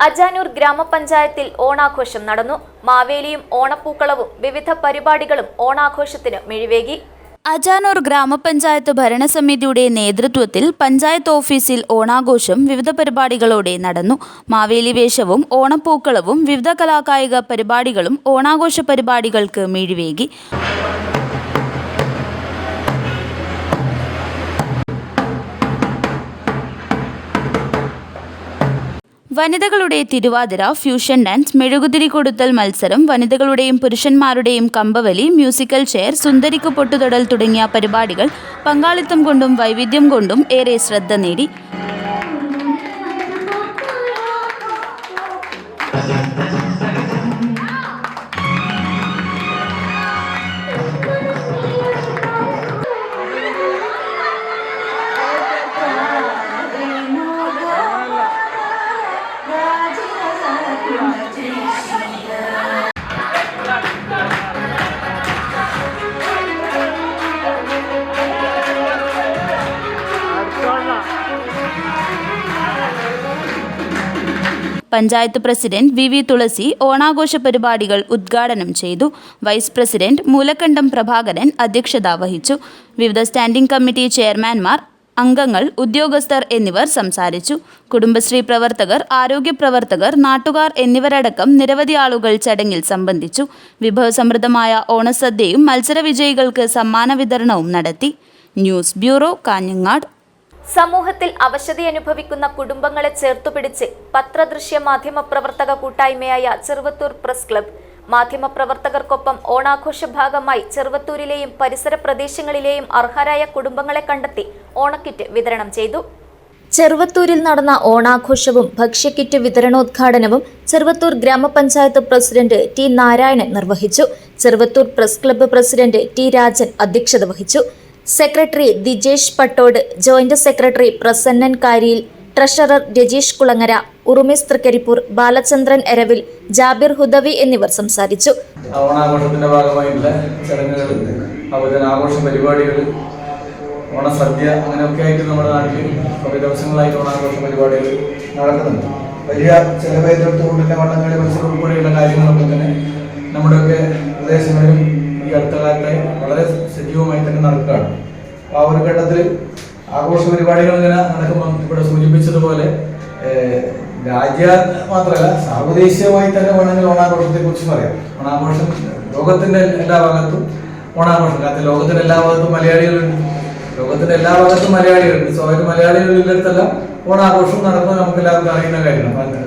അജാനൂർ ഗ്രാമപഞ്ചായത്തിൽ ഓണാഘോഷം നടന്നു. മാവേലിയും ഓണപ്പൂക്കളവും വിവിധ പരിപാടികളും ഓണാഘോഷത്തിന് മിഴിവേകി. അജാനൂർ ഗ്രാമപഞ്ചായത്ത് ഭരണസമിതിയുടെ നേതൃത്വത്തിൽ പഞ്ചായത്ത് ഓഫീസിൽ ഓണാഘോഷം വിവിധ പരിപാടികളോടെ നടന്നു. മാവേലി വേഷവും ഓണപ്പൂക്കളവും വിവിധ കലാകായിക പരിപാടികളും ഓണാഘോഷ പരിപാടികൾക്ക് മിഴിവേകി. വനിതകളുടെ തിരുവാതിര, ഫ്യൂഷൻ ഡാൻസ്, മെഴുകുതിരി കൊടുത്തൽ മത്സരം, വനിതകളുടെയും പുരുഷന്മാരുടെയും കമ്പവലി, മ്യൂസിക്കൽ ചെയർ, സുന്ദരിക്ക് പൊട്ടുതൊടൽ തുടങ്ങിയ പരിപാടികൾ പങ്കാളിത്തം കൊണ്ടും വൈവിധ്യം കൊണ്ടും ഏറെ ശ്രദ്ധ നേടി. പഞ്ചായത്ത് പ്രസിഡന്റ് വി തുളസി ഓണാഘോഷ പരിപാടികൾ ഉദ്ഘാടനം ചെയ്തു. വൈസ് പ്രസിഡന്റ് മൂലക്കണ്ടം പ്രഭാകരൻ അധ്യക്ഷത വഹിച്ചു. വിവിധ സ്റ്റാൻഡിംഗ് കമ്മിറ്റി ചെയർമാൻമാർ, അംഗങ്ങൾ, ഉദ്യോഗസ്ഥർ എന്നിവർ സംസാരിച്ചു. കുടുംബശ്രീ പ്രവർത്തകർ, ആരോഗ്യ പ്രവർത്തകർ, നാട്ടുകാർ എന്നിവരടക്കം നിരവധി ആളുകൾ ചടങ്ങിൽ സംബന്ധിച്ചു. വിഭവസമൃദ്ധമായ ഓണസദ്യയും മത്സര വിജയികൾക്ക് സമ്മാന വിതരണവും നടത്തി. News bureau, Kanhangad. സമൂഹത്തിൽ അവശതയനുഭവിക്കുന്ന കുടുംബങ്ങളെ ചേർത്തുപിടിച്ച് പത്രദൃശ്യ മാധ്യമ പ്രവർത്തക കൂട്ടായ്മയായ ചെറുവത്തൂർ പ്രസ് ക്ലബ്ബ് മാധ്യമപ്രവർത്തകർക്കൊപ്പം ഓണാഘോഷ ഭാഗമായി ചെറുവത്തൂരിലെയും പരിസര പ്രദേശങ്ങളിലെയും അർഹരായ കുടുംബങ്ങളെ കണ്ടെത്തി ഓണക്കിറ്റ് വിതരണം ചെയ്തു. ചെറുവത്തൂരിൽ നടന്ന ഓണാഘോഷവും ഭക്ഷ്യക്കിറ്റ് വിതരണോദ്ഘാടനവും ചെറുവത്തൂർ ഗ്രാമപഞ്ചായത്ത് പ്രസിഡന്റ് ടി നാരായണൻ നിർവഹിച്ചു. Cheruvathur press club president T Rajan അധ്യക്ഷത വഹിച്ചു. Secretary Dijesh Pattod, joint secretary Prasannan Kariyil, treasurer Rajeesh Kulangara, Urumees Trikaripur, Balachandran Eravil, Jabir Hudawi എന്നിവർ സംസാരിച്ചു. ഓണാഘോഷത്തിന്റെ ഭാഗമായിട്ടുള്ള ചടങ്ങുകൾ, ആഘോഷ പരിപാടികൾ, ഓണസദ്യ, അങ്ങനെയൊക്കെ ആയിട്ട് നമ്മുടെ നാട്ടിൽ കുറേ ദിവസങ്ങളായിട്ട് ഓണാഘോഷ പരിപാടികൾ നടക്കുന്നുണ്ട്. വലിയ ചെലവേറ്റെടുത്തുകൊണ്ടുള്ള വള്ളംകളി മത്സരം ഉൾപ്പെടെയുള്ള കാര്യങ്ങളൊക്കെ തന്നെ നമ്മുടെയൊക്കെ പ്രദേശങ്ങളിലും ഈ അടുത്ത കാലത്തായി വളരെ സജീവമായി തന്നെ നടക്കുകയാണ്. ആ ഒരു ഘട്ടത്തിൽ ആഘോഷ പരിപാടികൾ ഇങ്ങനെ നടക്കുമ്പോൾ ഇവിടെ സൂചിപ്പിച്ചതുപോലെ രാജ്യ മാത്രമല്ല സാർവദേശീയമായി തന്നെ വേണമെങ്കിൽ ഓണാഘോഷത്തെ കുറിച്ച് പറയാം. ഓണാഘോഷം ലോകത്തിന്റെ എല്ലാ ഭാഗത്തും ഓണാഘോഷം, കാരണം ലോകത്തിന്റെ എല്ലാ ഭാഗത്തും മലയാളികളുണ്ട്. ലോകത്തിന്റെ എല്ലാ ഭാഗത്തും മലയാളികളുണ്ട്. സ്വാഭാവിക മലയാളികളിടത്തല്ല ഓണാഘോഷം നടക്കുന്നത് നമുക്ക് എല്ലാവർക്കും അറിയുന്ന കാര്യമാണ്.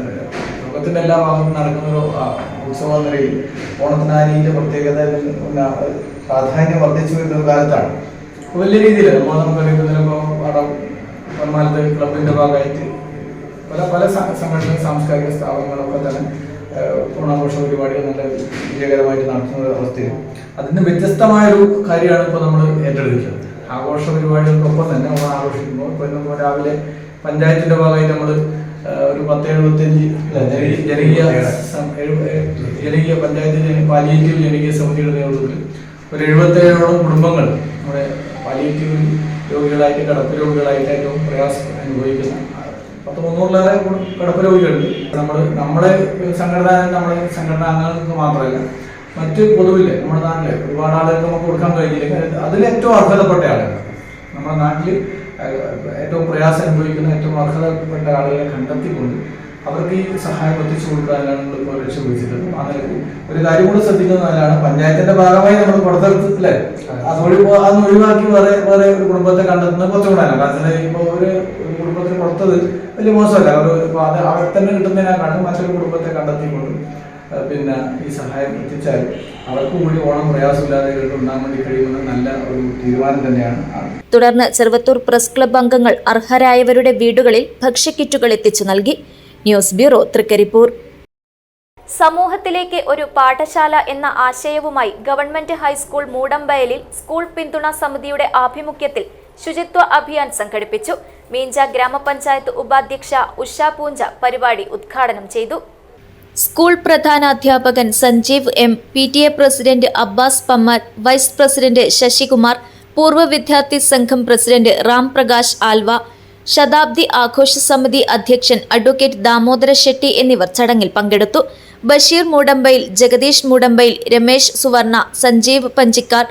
ലോകത്തിന്റെ എല്ലാ ഭാഗത്തും നടക്കുന്ന ഒരു ഉത്സവം എന്ന നിലയിൽ ഓണത്തിന് ആ രീതിയിലെ പ്രത്യേകത പ്രാധാന്യം വർദ്ധിച്ചു വരുന്ന ഒരു കാലത്താണ്. വലിയ രീതിയിൽ നമുക്കറിയുന്നതിനിപ്പോൾ വടമാലത്ത് ക്ലബിന്റെ ഭാഗമായിട്ട് പല പല സംഘടന, സാംസ്കാരിക സ്ഥാപനങ്ങളൊക്കെ തന്നെ ഓണാഘോഷ പരിപാടികൾ നല്ല വിജയകരമായിട്ട് നടത്തുന്ന അവസ്ഥയിൽ അതിന് വ്യത്യസ്തമായൊരു കാര്യമാണ് ഇപ്പോൾ നമ്മൾ ഏറ്റെടുക്കുന്നത്. ആഘോഷ പരിപാടികൾക്കൊപ്പം തന്നെ ഓണം ആഘോഷിക്കുമ്പോൾ ഇപ്പോൾ നമ്മൾ രാവിലെ പഞ്ചായത്തിന്റെ ഭാഗമായിട്ട് നമ്മൾ ഒരു 1075 ജനകീയ പഞ്ചായത്ത് പാലിയേറ്റീവ് ജനകീയ സമിതിയുടെ നേതൃത്വത്തിൽ ഒരു 77ഓളം കുടുംബങ്ങൾ നമ്മുടെ പാലിയേറ്റീവ് രോഗികളായിട്ട്, കിടപ്പ് രോഗികളായിട്ട് ഏറ്റവും പ്രയാസം അനുഭവിക്കുന്ന 300-ലേറെ കിടപ്പ് രോഗികളുണ്ട്. നമ്മുടെ സംഘടനാ അംഗങ്ങൾക്ക് മാത്രമല്ല മറ്റ് പൊതുവില് നമ്മുടെ നാട്ടില് ഒരുപാട് ആളുകൾക്ക് നമുക്ക് കൊടുക്കാൻ കഴിഞ്ഞില്ലെങ്കിൽ അതിൽ ഏറ്റവും അർഹതപ്പെട്ട ആളുകൾ, നമ്മുടെ നാട്ടിൽ ഏറ്റവും പ്രയാസം അനുഭവിക്കുന്ന ഏറ്റവും അർഹതപ്പെട്ട ആളുകളെ കണ്ടെത്തിക്കൊണ്ട് അവർക്ക് ഈ സഹായം എത്തിച്ചു കൊടുക്കാനാണ് നമ്മളിപ്പോൾ ലക്ഷ്യം വെച്ചിട്ടുള്ളത്. അങ്ങനെ ഒരു കാര്യം കൂടെ ശ്രദ്ധിക്കുന്നതിനാലാണ് പഞ്ചായത്തിന്റെ ഭാഗമായി നമ്മൾ പുറത്തെടുത്ത് അല്ലേ അതൊന്ന് ഒഴിവാക്കി വേറെ ഒരു കുടുംബത്തെ കണ്ടെത്തുന്നത് കുറച്ചുകൂടാണ്. കാരണം ഇപ്പോൾ ഒരു കുടുംബത്തിന് കൊടുത്തത് വലിയ മോശമല്ല. അവർ തന്നെ കിട്ടുന്നതിനാണ് മറ്റൊരു കുടുംബത്തെ കണ്ടെത്തിക്കൊണ്ട് പിന്നെ ഈ സഹായം എത്തിച്ചാൽ അവർക്ക് കൂടി ഓണം പ്രയാസമില്ലാതെ ഉണ്ടാകാൻ വേണ്ടി കഴിയുന്ന നല്ല ഒരു തീരുമാനം തന്നെയാണ്. തുടർന്ന് ചെറുവത്തൂർ പ്രസ് ക്ലബ്ബ് അംഗങ്ങൾ അർഹരായവരുടെ വീടുകളിൽ ഭക്ഷ്യക്കിറ്റുകൾ എത്തിച്ചു നൽകി. News bureau, Thrikkaripur. സമൂഹത്തിലേക്ക് ഒരു പാഠശാല എന്ന ആശയവുമായി ഗവൺമെന്റ് ഹൈസ്കൂൾ മൂടമ്പയലിൽ സ്കൂൾ പിന്തുണ സമിതിയുടെ ആഭിമുഖ്യത്തിൽ ശുചിത്വ അഭിയാൻ സംഘടിപ്പിച്ചു. മീഞ്ച ഗ്രാമപഞ്ചായത്ത് ഉപാധ്യക്ഷ ഉഷ പൂഞ്ച പരിപാടി ഉദ്ഘാടനം ചെയ്തു. സ്കൂൾ പ്രധാനാധ്യാപകൻ Sanjeev M, PTA president Abbas Pammar, vice president Sasikumar, പൂർവ്വ വിദ്യാർത്ഥി സംഘം പ്രസിഡന്റ് റാം പ്രകാശ് ആൽവ, ശതാബ്ദി ആഘോഷ സമിതി അധ്യക്ഷൻ അഡ്വക്കേറ്റ് ദാമോദര ഷെട്ടി എന്നിവർ ചടങ്ങിൽ പങ്കെടുത്തു. ബഷീർ മൂടമ്പയിൽ, ജഗദീഷ് മൂടമ്പയിൽ, രമേശ് സുവർണ, സഞ്ജീവ് പഞ്ചിക്കാർ,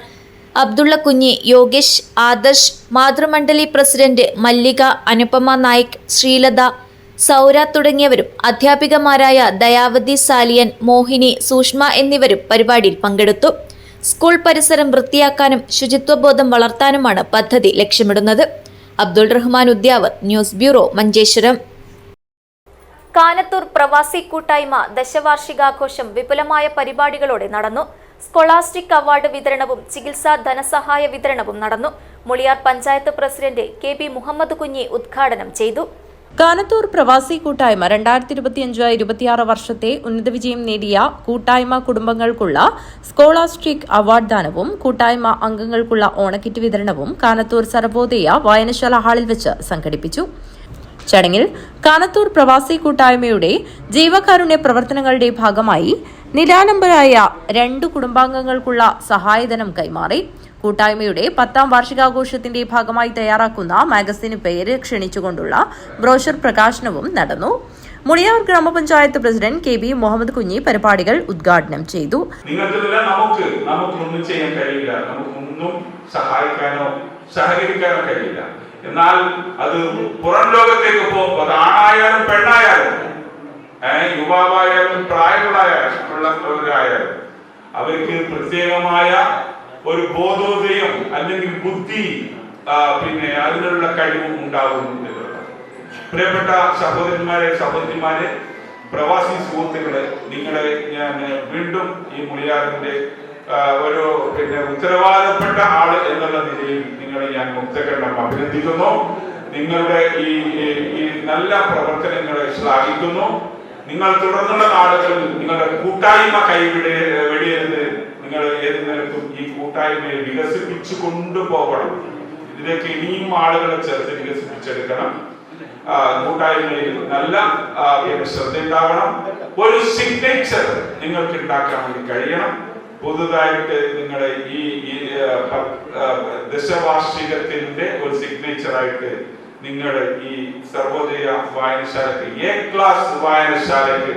അബ്ദുള്ള കുഞ്ഞി, യോഗേഷ്, ആദർശ്, മാതൃമണ്ഡലി പ്രസിഡന്റ് മല്ലിക, അനുപമ നായിക്, ശ്രീലത, സൗര തുടങ്ങിയവരും അധ്യാപികമാരായ ദയാവതി സാലിയൻ, മോഹിനി, സൂഷ്മ എന്നിവരും പരിപാടിയിൽ പങ്കെടുത്തു. സ്കൂൾ പരിസരം വൃത്തിയാക്കാനും ശുചിത്വബോധം വളർത്താനുമാണ് പദ്ധതി ലക്ഷ്യമിടുന്നത്. Abdul Rahman Udyavar, news bureau, Manjeshwaram. കാനത്തൂർ പ്രവാസി കൂട്ടായ്മ ദശവാർഷികാഘോഷം വിപുലമായ പരിപാടികളോടെ നടന്നു. സ്കോളാസ്റ്റിക് അവാർഡ് വിതരണവും ചികിത്സാ ധനസഹായ വിതരണവും നടന്നു. മുളിയാർ പഞ്ചായത്ത് പ്രസിഡന്റ് KB മുഹമ്മദ് കുഞ്ഞി ഉദ്ഘാടനം ചെയ്തു. കാനത്തൂർ പ്രവാസി കൂട്ടായ്മ 2025-26 വർഷത്തെ ഉന്നത വിജയം നേടിയ കൂട്ടായ്മ കുടുംബങ്ങൾക്കുള്ള സ്കോളാസ്റ്റിക് അവാർഡ് ദാനവും കൂട്ടായ്മ അംഗങ്ങൾക്കുള്ള ഓണക്കിറ്റ് വിതരണവും കാനത്തൂർ സർവോദയ വായനശാല ഹാളിൽ വെച്ച് സംഘടിപ്പിച്ചു. ചടങ്ങിൽ കാനത്തൂർ പ്രവാസി കൂട്ടായ്മയുടെ ജീവകാരുണ്യ പ്രവർത്തനങ്ങളുടെ ഭാഗമായി നിരാലംബരായ 2 കുടുംബാംഗങ്ങൾക്കുള്ള സഹായധനം കൈമാറി. കൂട്ടായ്മയുടെ 10ാം വാർഷികാഘോഷത്തിന്റെ ഭാഗമായി തയ്യാറാക്കുന്ന മാഗസിന് പേര് ക്ഷണിച്ചുകൊണ്ടുള്ള ബ്രോഷർ പ്രകാശനവും നടന്നു. മുളിയാർ ഗ്രാമപഞ്ചായത്ത് പ്രസിഡന്റ് KB മുഹമ്മദ് കുഞ്ഞി പരിപാടികൾ ഉദ്ഘാടനം ചെയ്തു. നമുക്കൊന്നും ചെയ്യാൻ കഴിയില്ല, നമുക്കൊന്നും സഹായിക്കാനോ സഹകരിക്കാനോ കഴിയില്ല. എന്നാൽ അത് പുറം ലോകത്തേക്ക് പോകുമ്പോൾ അത് ആണായാലും പെണ്ണായാലും യുവാവായാലും പ്രായമുള്ളവരായാലും അവർക്ക് പ്രത്യേകമായ ഒരു ബോധോദയം അല്ലെങ്കിൽ ബുദ്ധി അതിനുള്ള കഴിവും ഉണ്ടാകും. പ്രിയപ്പെട്ട സഹോദരിമാരെ പ്രവാസി സുഹൃത്തുക്കളെ, നിങ്ങളെ ഞാൻ വീണ്ടും ഈ മുളിയാറിന്റെ ഒരു ഉത്തരവാദപ്പെട്ട ആള് എന്നുള്ള നിലയിൽ നിങ്ങളെ ഞാൻ മുക്തകണ്ഠം അഭിനന്ദിക്കുന്നു. നിങ്ങളുടെ ഈ നല്ല പ്രവർത്തനങ്ങളെ ശ്ലാഘിക്കുന്നു. നിങ്ങൾ തുടർന്നുള്ള നാളുകളിൽ നിങ്ങളുടെ കൂട്ടായ്മ വെടിയരുത്. നിങ്ങൾ ഏത് നിലക്കും ഈ കൂട്ടായ്മയെ വികസിപ്പിച്ചു കൊണ്ടുപോകണം. ഇതിലേക്ക് ഇനിയും ആളുകളെ ചേർത്ത് വികസിപ്പിച്ചെടുക്കണം. കൂട്ടായ്മയിൽ നല്ല ശ്രദ്ധയുണ്ടാവണം. ഒരു സിഗ്നേച്ചർ നിങ്ങൾക്ക് ഉണ്ടാക്കാൻ വേണ്ടി കഴിയണം. പുതുതായിട്ട് നിങ്ങളുടെ ഈ ദശവാർഷികത്തിന്റെ ഒരു സിഗ്നേച്ചറായിട്ട് നിങ്ങളുടെ ഈ സർവോദയ വായനശാലയ്ക്ക് A-class വായനശാലയ്ക്ക്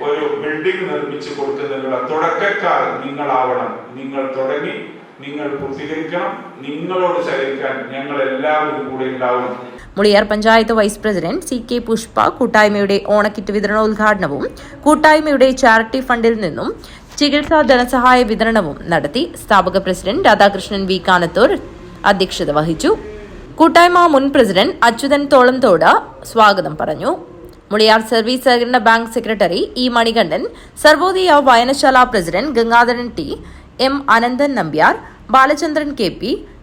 ഒരു ബിൽഡിംഗ് നിർമ്മിച്ചു കൊടുക്കുന്നതിനുള്ള തുടക്കക്കാർ നിങ്ങളാവണം. നിങ്ങൾ തുടങ്ങി, നിങ്ങൾ പൂർത്തീകരിക്കണം. നിങ്ങളോട് സഹകരിക്കാൻ ഞങ്ങൾ എല്ലാവരും കൂടെ ഉണ്ടാവും. Muliyar panchayat vice president CK Pushpa കൂട്ടായ്മയുടെ ഓണക്കിറ്റ് വിതരണോദ്ഘാടനവും കൂട്ടായ്മയുടെ ചാരിറ്റി ഫണ്ടിൽ നിന്നും ചികിത്സാ ധനസഹായ വിതരണവും നടത്തി. സ്ഥാപക പ്രസിഡന്റ് രാധാകൃഷ്ണൻ V കാനത്തൂർ അധ്യക്ഷത വഹിച്ചു. കൂട്ടായ്മ മുൻ പ്രസിഡന്റ് അച്യുതൻ തോളംതോട് സ്വാഗതം പറഞ്ഞു. മുളിയാർ സർവീസ് സഹകരണ bank secretary E Manikandan, Sarvodaya വായനശാല president Gangadharan T, M Ananthan Nambiar, Balachandran KP,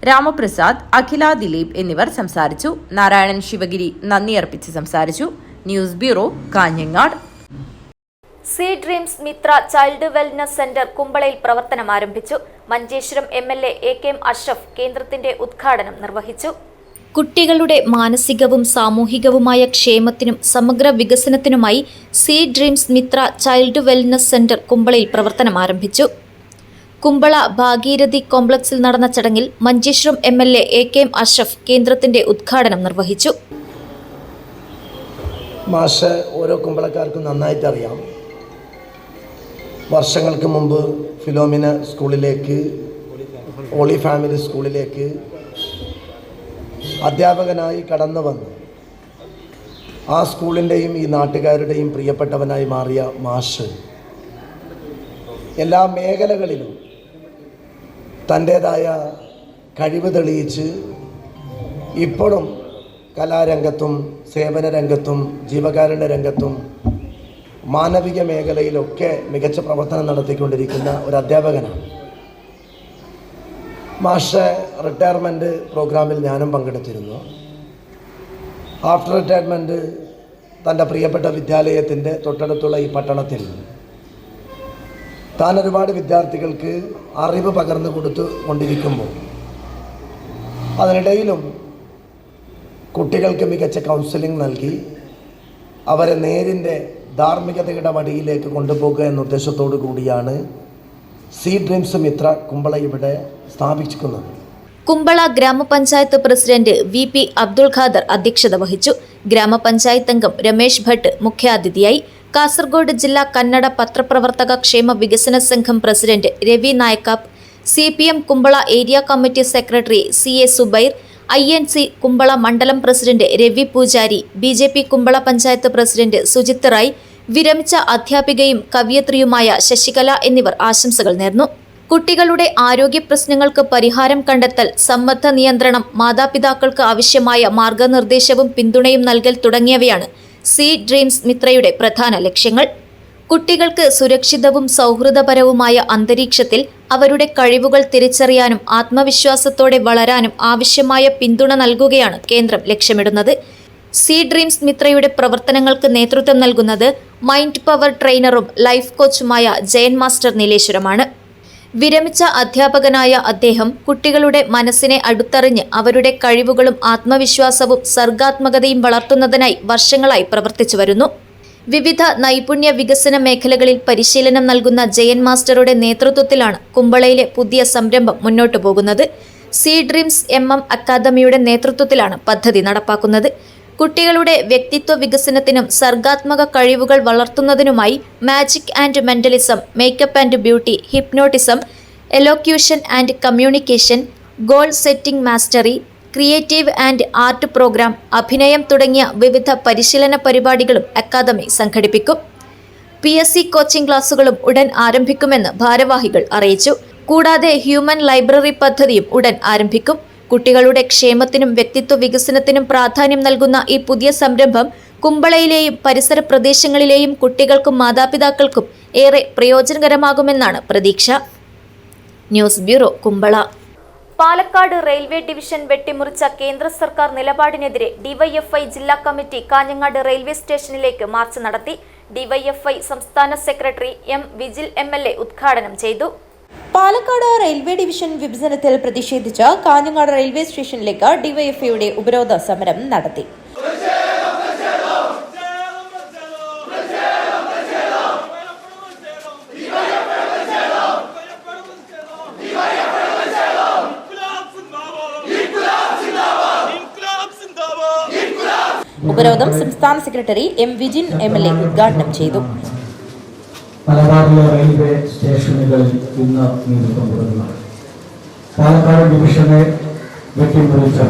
Ramaprasad, Akhila Dileep എന്നിവർ സംസാരിച്ചു. നാരായണൻ ശിവഗിരി നന്ദി അർപ്പിച്ച് സംസാരിച്ചു. News bureau, Kanhangad. C dreams Mitra child wellness centre കുമ്പളയിൽ പ്രവർത്തനം ആരംഭിച്ചു. മഞ്ചേശ്വരം MLA AKM അഷ്റഫ് കേന്ദ്രത്തിന്റെ ഉദ്ഘാടനം നിർവഹിച്ചു. കുട്ടികളുടെ മാനസികവും സാമൂഹികവുമായ ക്ഷേമത്തിനും സമഗ്ര വികസനത്തിനുമായി C dreams Mitra child wellness centre കുമ്പളയിൽ പ്രവർത്തനം ആരംഭിച്ചു. കുമ്പള ഭാഗീരഥി കോംപ്ലക്സിൽ നടന്ന ചടങ്ങിൽ മഞ്ചേശ്വരം MLA AKM അഷ്റഫ് കേന്ദ്രത്തിന്റെ ഉദ്ഘാടനം നിർവഹിച്ചു. മാഷ് ഓരോ കുമ്പളക്കാർക്കും നന്നായിട്ട് അറിയാം. വർഷങ്ങൾക്ക് മുമ്പ് ഫിലോമിന സ്കൂളിലേക്ക്, ഹോളി ഫാമിലി സ്കൂളിലേക്ക് അധ്യാപകനായി കടന്നു വന്ന് ആ സ്കൂളിൻ്റെയും ഈ നാട്ടുകാരുടെയും പ്രിയപ്പെട്ടവനായി മാറിയ മാഷ് എല്ലാ മേഖലകളിലും തൻ്റേതായ കഴിവ് തെളിയിച്ച് ഇപ്പോഴും കലാരംഗത്തും സേവന രംഗത്തും ജീവകാരുണ്യ രംഗത്തും മാനവിക മേഖലയിലൊക്കെ മികച്ച പ്രവർത്തനം നടത്തിക്കൊണ്ടിരിക്കുന്ന ഒരു അധ്യാപകനാണ്. മാഷ് റിട്ടയർമെൻറ്റ് പ്രോഗ്രാമിൽ ഞാനും പങ്കെടുത്തിരുന്നു. ആഫ്റ്റർ റിട്ടയർമെൻറ്റ് തൻ്റെ പ്രിയപ്പെട്ട വിദ്യാലയത്തിൻ്റെ തൊട്ടടുത്തുള്ള ഈ പട്ടണത്തിൽ താൻ ഒരുപാട് വിദ്യാർത്ഥികൾക്ക് അറിവ് പകർന്നു കൊണ്ടിരിക്കുമ്പോൾ അതിനിടയിലും കുട്ടികൾക്ക് മികച്ച കൗൺസിലിംഗ് നൽകി അവരെ നേരിൻ്റെ ധാർമ്മികതയുടെ വഴിയിലേക്ക് കൊണ്ടുപോകുക എന്ന ഉദ്ദേശത്തോടു കൂടിയാണ് സീ ഡ്രീംസ് മിത്ര കുമ്പള ഇവിടെ സ്ഥാപിച്ചിരിക്കുന്നത്. കുമ്പള ഗ്രാമപഞ്ചായത്ത് പ്രസിഡന്റ് VP അബ്ദുൾ ഖാദർ അധ്യക്ഷത വഹിച്ചു. ഗ്രാമപഞ്ചായത്ത് അംഗം രമേശ് ഭട്ട് മുഖ്യാതിഥിയായി. കാസർഗോഡ് ജില്ലാ കന്നഡ പത്രപ്രവർത്തക ക്ഷേമ വികസന സംഘം president Ravi Naikap, CPM Kumbla area committee secretary CA Zubair, INC Kumbla മണ്ഡലം president Ravi Poojari, BJP Kumbla panchayat president Sujith Rai, വിരമിച്ച അധ്യാപികയും കവിയത്രിയുമായ ശശികല എന്നിവർ ആശംസകൾ നേർന്നു. കുട്ടികളുടെ ആരോഗ്യ പ്രശ്നങ്ങൾക്ക് പരിഹാരം കണ്ടെത്തൽ, സമ്മർദ്ദ നിയന്ത്രണം, മാതാപിതാക്കൾക്ക് ആവശ്യമായ മാർഗനിർദ്ദേശവും പിന്തുണയും നൽകൽ തുടങ്ങിയവയാണ് സീ ഡ്രീംസ് മിത്രയുടെ പ്രധാന ലക്ഷ്യങ്ങൾ. കുട്ടികൾക്ക് സുരക്ഷിതവും സൗഹൃദപരവുമായ അന്തരീക്ഷത്തിൽ അവരുടെ കഴിവുകൾ തിരിച്ചറിയാനും ആത്മവിശ്വാസത്തോടെ വളരാനും ആവശ്യമായ പിന്തുണ നൽകുകയാണ് കേന്ദ്രം ലക്ഷ്യമിടുന്നത്. സീ ഡ്രീംസ് മിത്രയുടെ പ്രവർത്തനങ്ങൾക്ക് നേതൃത്വം നൽകുന്നത് മൈൻഡ് പവർ ട്രെയിനറും ലൈഫ് കോച്ചുമായ ജയൻ മാസ്റ്റർ നീലേശ്വരമാണ്. വിരമിച്ച അധ്യാപകനായ അദ്ദേഹം കുട്ടികളുടെ മനസ്സിനെ അടുത്തറിഞ്ഞ് അവരുടെ കഴിവുകളും ആത്മവിശ്വാസവും സർഗാത്മകതയും വളർത്തുന്നതിനായി വർഷങ്ങളായി പ്രവർത്തിച്ചു വരുന്നു. വിവിധ നൈപുണ്യ വികസന മേഖലകളിൽ പരിശീലനം നൽകുന്ന ജയൻ മാസ്റ്ററുടെ നേതൃത്വത്തിലാണ് കുമ്പളയിലെ പുതിയ സംരംഭം മുന്നോട്ടു പോകുന്നത്. സീ ഡ്രീംസ് അക്കാദമിയുടെ നേതൃത്വത്തിലാണ് പദ്ധതി നടപ്പാക്കുന്നത്. കുട്ടികളുടെ വ്യക്തിത്വ വികസനത്തിനും സർഗാത്മക കഴിവുകൾ വളർത്തുന്നതിനുമായി magic and mentalism, makeup and beauty, hypnotism, elocution and communication, goal setting mastery, creative and art programme, അഭിനയം തുടങ്ങിയ വിവിധ പരിശീലന പരിപാടികളും അക്കാദമി സംഘടിപ്പിക്കും. PSC കോച്ചിംഗ് ക്ലാസുകളും ഉടൻ ആരംഭിക്കുമെന്ന് ഭാരവാഹികൾ അറിയിച്ചു. കൂടാതെ ഹ്യൂമൻ ലൈബ്രറി പദ്ധതിയും ഉടൻ ആരംഭിക്കും. കുട്ടികളുടെ ക്ഷേമത്തിനും വ്യക്തിത്വ വികസനത്തിനും പ്രാധാന്യം നൽകുന്ന ഈ പുതിയ സംരംഭം കുമ്പളയിലെയും പരിസര പ്രദേശങ്ങളിലെയും കുട്ടികൾക്കും മാതാപിതാക്കൾക്കും ഏറെ പ്രയോജനകരമാകുമെന്നാണ് പ്രതീക്ഷ. News bureau, Kumbla. Palakkad railway division വെട്ടിമുറിച്ച കേന്ദ്ര സർക്കാർ നിലപാടിനെതിരെ ഡിവൈഎഫ്ഐ ജില്ലാ കമ്മിറ്റി കാഞ്ഞങ്ങാട് റെയിൽവേ സ്റ്റേഷനിലേക്ക് മാർച്ച് നടത്തി. ഡിവൈഎഫ്ഐ സംസ്ഥാന സെക്രട്ടറി വിജിൽ MLA ഉദ്ഘാടനം ചെയ്തു. പാലക്കാട് റെയിൽവേ ഡിവിഷൻ വിഭജനത്തിൽ പ്രതിഷേധിച്ച് കാഞ്ഞങ്ങാട് റെയിൽവേ സ്റ്റേഷനിലേക്ക് ഡിവൈഎഫ്ഐയുടെ ഉപരോധ സമരം നടത്തി. ഉപരോധം സംസ്ഥാന സെക്രട്ടറി വിജിൻ MLA ഉദ്ഘാടനം ചെയ്തു. മലബാറിലെ റെയിൽവേ സ്റ്റേഷനുകളിൽ ഇന്ന് നേതൃത്വം കൊടുക്കുന്നു. പാലക്കാട് ഡിവിഷനെ വെട്ടിമുറിച്ച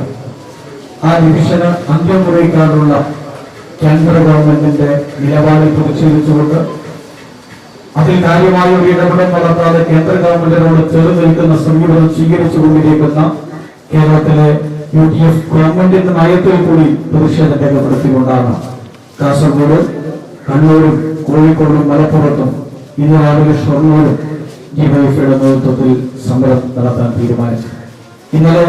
ആ ഡിവിഷന് അന്ത്യം കുറിക്കാനുള്ള കേന്ദ്ര ഗവൺമെന്റിന്റെ നിലപാടിൽ പ്രതിഷേധിച്ചുകൊണ്ട് അതിൽ കാര്യമായ ഒരു ഇടപെടൽ നടത്താതെ കേന്ദ്ര ഗവൺമെന്റിനോട് ചേർന്ന് നിൽക്കുന്ന സമീപനം സ്വീകരിച്ചുകൊണ്ടിരിക്കുന്ന കേരളത്തിലെ UDF ഗവൺമെന്റിന്റെ നയത്തിൽ കൂടി പ്രതിഷേധം രേഖപ്പെടുത്തിക്കൊണ്ടാണ് കാസർഗോഡ്, കണ്ണൂരും കോഴിക്കോടും മലപ്പുറത്തും ഇന്ന് രാവിലെ ഷൊർണൂരും ഡിവൈഎഫ്ഐയുടെ നേതൃത്വത്തിൽ സമരം നടത്താൻ തീരുമാനിച്ചു. ഇന്നലെ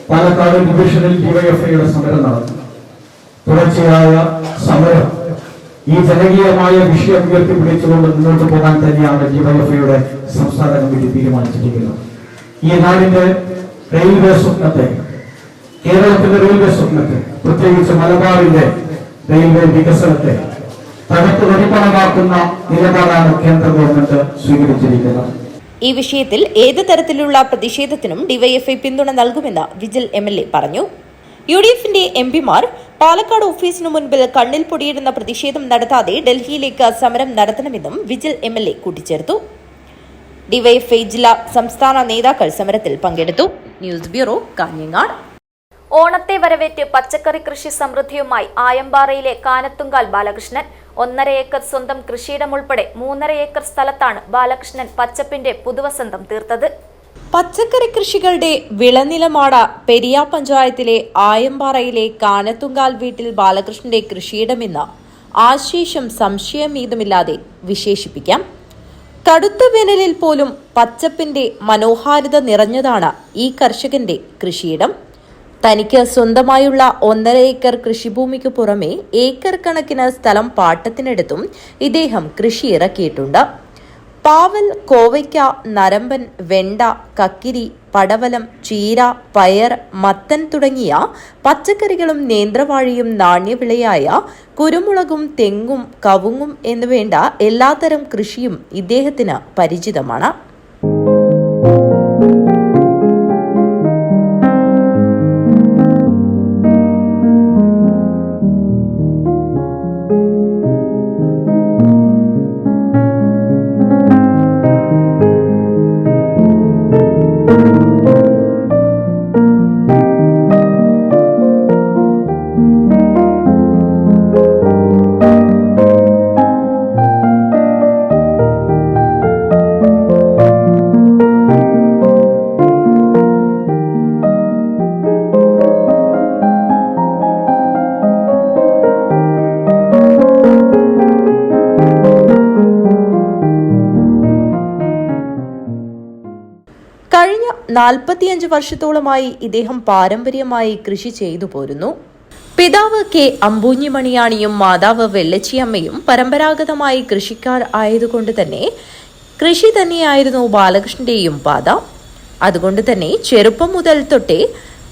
പാലക്കാട് ഡിവിഷനിൽ ഡിവൈഎഫ്ഐയുടെ സമരം നടന്നു. തുടർച്ചയായ സമരം ഈ ജനകീയമായ വിഷയം ഉയർത്തിപ്പിടിച്ചുകൊണ്ട് മുന്നോട്ട് പോകാൻ തന്നെയാണ് ഡിവൈഎഫ്ഐയുടെ സംസ്ഥാന കമ്മിറ്റി തീരുമാനിച്ചിരിക്കുന്നത്. ഈ നാടിന്റെ റെയിൽവേ സ്വപ്നത്തെ, കേരളത്തിന്റെ റെയിൽവേ സ്വപ്നത്തെ, പ്രത്യേകിച്ച് മലബാറിന്റെ റെയിൽവേ വികസനത്തെ തകർത്തുപരിപ്പണമാക്കുന്ന നിലപാടാണ് കേന്ദ്ര ഗവൺമെന്റ് സ്വീകരിച്ചിരിക്കുന്നത്. ഈ വിഷയത്തിൽ ഏത് തരത്തിലുള്ള പ്രതിഷേധത്തിനും ഡിവൈഎഫ്ഐ പിന്തുണ നൽകുമെന്ന് വിജിൽ MLA പറഞ്ഞു. UDFന്റെ MPമാർ പാലക്കാട് ഓഫീസിനു മുൻപിൽ കണ്ണിൽ പൊടിയിടുന്ന പ്രതിഷേധം നടത്താതെ ഡൽഹിയിലേക്ക് സമരം നടത്തണമെന്നും വിജിൽ MLA കൂട്ടിച്ചേർത്തു. ഡിവൈഎഫ്ഐ ജില്ലാ സംസ്ഥാന നേതാക്കൾ സമരത്തിൽ പങ്കെടുത്തു. News bureau, Kanhangad. ഓണത്തെ വരവേറ്റ് പച്ചക്കറി കൃഷി സമൃദ്ധിയുമായി ആയമ്പാറയിലെ കാനത്തുങ്കാൽ ബാലകൃഷ്ണൻ. 1.5 ഏക്കർ സ്വന്തം കൃഷിയിടം ഉൾപ്പെടെ 3.5 ഏക്കർ സ്ഥലത്താണ് ബാലകൃഷ്ണൻ പച്ചപ്പിന്റെ പുതുവസന്തം തീർത്തത്. പച്ചക്കറി കൃഷികളുടെ വിളനിലമാണ് പെരിയ പഞ്ചായത്തിലെ ആയമ്പാറയിലെ കാനത്തുങ്കാൽ വീട്ടിൽ ബാലകൃഷ്ണന്റെ കൃഷിയിടമെന്ന് ആശേഷം സംശയമേതുമില്ലാതെ വിശേഷിപ്പിക്കാം. കടുത്ത വേനലിൽ പോലും പച്ചപ്പിന്റെ മനോഹാരിത നിറഞ്ഞതാണ് ഈ കർഷകന്റെ കൃഷിയിടം. തനിക്ക് സ്വന്തമായുള്ള 1.5 ഏക്കർ കൃഷിഭൂമിക്ക് പുറമെ ഏക്കർ കണക്കിന് സ്ഥലം പാട്ടത്തിനെടുത്തും ഇദ്ദേഹം കൃഷി ഇറക്കിയിട്ടുണ്ട്. പാവൽ, കോവയ്ക്ക, നരമ്പൻ, വെണ്ട, കക്കിരി, പടവലം, ചീര, പയർ, മത്തൻ തുടങ്ങിയ പച്ചക്കറികളും നേന്ത്രവാഴയും നാണ്യവിളയായ കുരുമുളകും തെങ്ങും കവുങ്ങും എന്നുവേണ്ട എല്ലാത്തരം കൃഷിയും ഇദ്ദേഹത്തിന് പരിചിതമാണ്. കഴിഞ്ഞ 45 വർഷത്തോളമായി ഇദ്ദേഹം പാരമ്പര്യമായി കൃഷി ചെയ്തു പോരുന്നു. പിതാവ് കെ അമ്പൂഞ്ഞിമണിയാണിയും മാതാവ് വെള്ളച്ചിയമ്മയും പരമ്പരാഗതമായി കൃഷിക്കാർ ആയതുകൊണ്ട് തന്നെ കൃഷി തന്നെയായിരുന്നു ബാലകൃഷ്ണന്റെയും പാത. അതുകൊണ്ട് തന്നെ ചെറുപ്പം മുതൽ തൊട്ടേ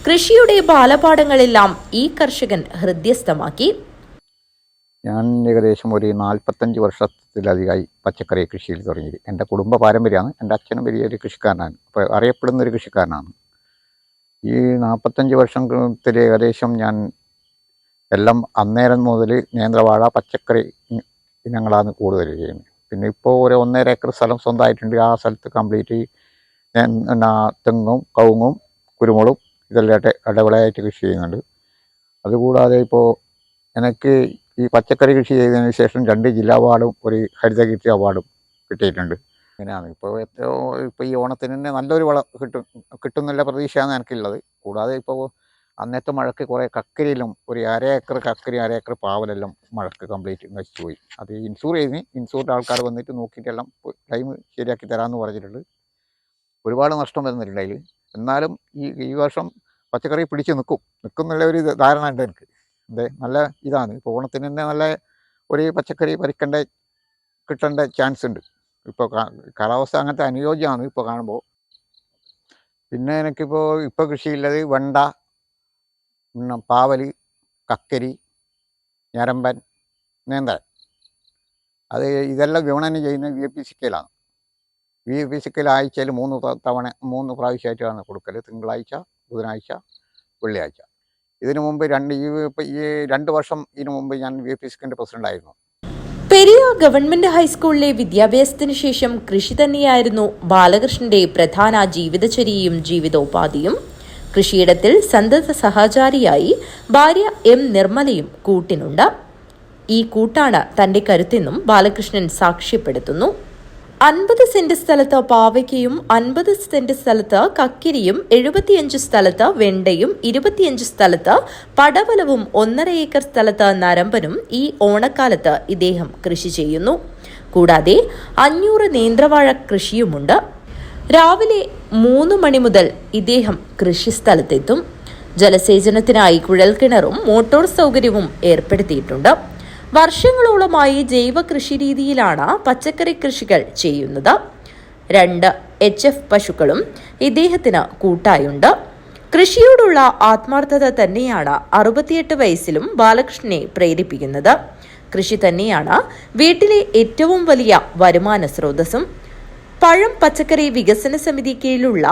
കൃഷിയുടെ ബാലപാഠങ്ങളെല്ലാം ഈ കർഷകൻ ഹൃദ്യസ്ഥമാക്കി. ഞാൻ ഏകദേശം ഒരു 45 വർഷത്തിലധികമായി പച്ചക്കറി കൃഷിയിൽ തുടങ്ങി. എൻ്റെ കുടുംബ പാരമ്പര്യമാണ്. എൻ്റെ അച്ഛനും വലിയൊരു കൃഷിക്കാരനാണ്, അപ്പോൾ അറിയപ്പെടുന്നൊരു കൃഷിക്കാരനാണ്. ഈ 45 വർഷത്തിൽ ഏകദേശം ഞാൻ എല്ലാം അന്നേരം മുതൽ നേന്ത്രവാഴ, പച്ചക്കറി ഇനങ്ങളാണ് കൂടുതൽ ചെയ്യുന്നത്. പിന്നെ ഇപ്പോൾ ഒരു 1.5 ഏക്കർ സ്ഥലം സ്വന്തമായിട്ടുണ്ട്. ആ സ്ഥലത്ത് കംപ്ലീറ്റ് ഞാൻ തെങ്ങും കവുങ്ങും കുരുമുളകും ഇതെല്ലാം ഇടവിളയായിട്ട് കൃഷി ചെയ്യുന്നുണ്ട്. അതുകൂടാതെ ഇപ്പോൾ എനിക്ക് ഈ പച്ചക്കറി കൃഷി ചെയ്തതിന് ശേഷം 2 ജില്ലാ അവാർഡും ഒരു ഹരിതകീർത്തി അവാർഡും കിട്ടിയിട്ടുണ്ട്. ഇങ്ങനെയാണ് ഇപ്പോൾ ഈ ഓണത്തിന് തന്നെ നല്ലൊരു വളം കിട്ടുന്നുള്ള പ്രതീക്ഷയാണ് എനിക്കുള്ളത്. കൂടാതെ ഇപ്പോൾ അന്നത്തെ മഴയ്ക്ക് കുറേ കക്കരിയിലും ഒരു 1/2 ഏക്കർ കക്കരി 1/2 ഏക്കർ പാവലെല്ലാം മഴക്ക് കംപ്ലീറ്റ് നശിച്ചു പോയി. അത് ഇൻഷൂറിൻ്റെ ആൾക്കാർ വന്നിട്ട് നോക്കിയിട്ടെല്ലാം ടൈം ശരിയാക്കി തരാമെന്ന് പറഞ്ഞിട്ടുണ്ട്. ഒരുപാട് നഷ്ടം വരുന്നുണ്ട് അതിൽ. എന്നാലും ഈ വർഷം പച്ചക്കറി പിടിച്ച് നിൽക്കുന്നുള്ള ഒരു ധാരണ ഉണ്ട് എനിക്ക്. നല്ല ഇതാണ്. ഇപ്പോൾ ഓണത്തിന് തന്നെ നല്ല ഒരു പച്ചക്കറി കിട്ടേണ്ട ചാൻസ് ഉണ്ട്. ഇപ്പോൾ കാലാവസ്ഥ അങ്ങനത്തെ അനുയോജ്യമാണ് ഇപ്പോൾ കാണുമ്പോൾ. പിന്നെ എനിക്കിപ്പോൾ കൃഷിയുള്ളത് വെണ്ട, പാവൽ, കക്കരി, ഞരമ്പൻ, നേന്ത്രൻ. ഇതെല്ലാം വിപണനം ചെയ്യുന്നത് VAPCKയിലാണ്. VAPCKയിൽ ആഴ്ചയിൽ 3 പ്രാവശ്യമായിട്ടാണ് കൊടുക്കൽ. തിങ്കളാഴ്ച, ബുധനാഴ്ച, വെള്ളിയാഴ്ച. ഇതിനു മുമ്പ് ഈ 2 വർഷം ഇതിനു മുമ്പ് ഞാൻ VAPCKന്റെ പ്രസിഡന്റായിരുന്നു. പെരിയ ഗവൺമെന്റ് ഹൈസ്കൂളിലെ വിദ്യാഭ്യാസത്തിന് ശേഷം കൃഷി തന്നെയായിരുന്നു ബാലകൃഷ്ണന്റെ പ്രധാന ജീവിതചര്യയും ജീവിതോപാധിയും. കൃഷിയിടത്തിൽ സന്തത സഹചാരിയായി ഭാര്യ M. നിർമ്മലയും കൂട്ടിനുണ്ട്. ഈ കൂട്ടാണ് തന്റെ കരുത്തെന്നും ബാലകൃഷ്ണൻ സാക്ഷ്യപ്പെടുത്തുന്നു. 50 സെന്റ് സ്ഥലത്ത് പാവയ്ക്കയും 50 സെന്റ് സ്ഥലത്ത് കക്കിരിയും 75 സ്ഥലത്ത് വെണ്ടയും 25 സ്ഥലത്ത് പടവലവും 1.5 ഏക്കർ സ്ഥലത്ത് നരമ്പനും ഈ ഓണക്കാലത്ത് ഇദ്ദേഹം കൃഷി ചെയ്യുന്നു. കൂടാതെ 500 നേന്ത്രവാഴ കൃഷിയുമുണ്ട്. രാവിലെ 3 മണി മുതൽ ഇദ്ദേഹം കൃഷിസ്ഥലത്തെത്തും. ജലസേചനത്തിനായി കുഴൽക്കിണറും മോട്ടോർ സൗകര്യവും ഏർപ്പെടുത്തിയിട്ടുണ്ട്. വർഷങ്ങളോളമായി ജൈവ കൃഷി രീതിയിലാണ് പച്ചക്കറി കൃഷികൾ ചെയ്യുന്നത്. 2 HF പശുക്കളും ഇദ്ദേഹത്തിന് കൂട്ടായുണ്ട്. കൃഷിയോടുള്ള ആത്മാർത്ഥത തന്നെയാണ് 68 വയസ്സിലും ബാലകൃഷ്ണനെ പ്രേരിപ്പിക്കുന്നത്. കൃഷി തന്നെയാണ് വീട്ടിലെ ഏറ്റവും വലിയ വരുമാന സ്രോതസ്സും. പഴം പച്ചക്കറി വികസന സമിതി കീഴിലുള്ള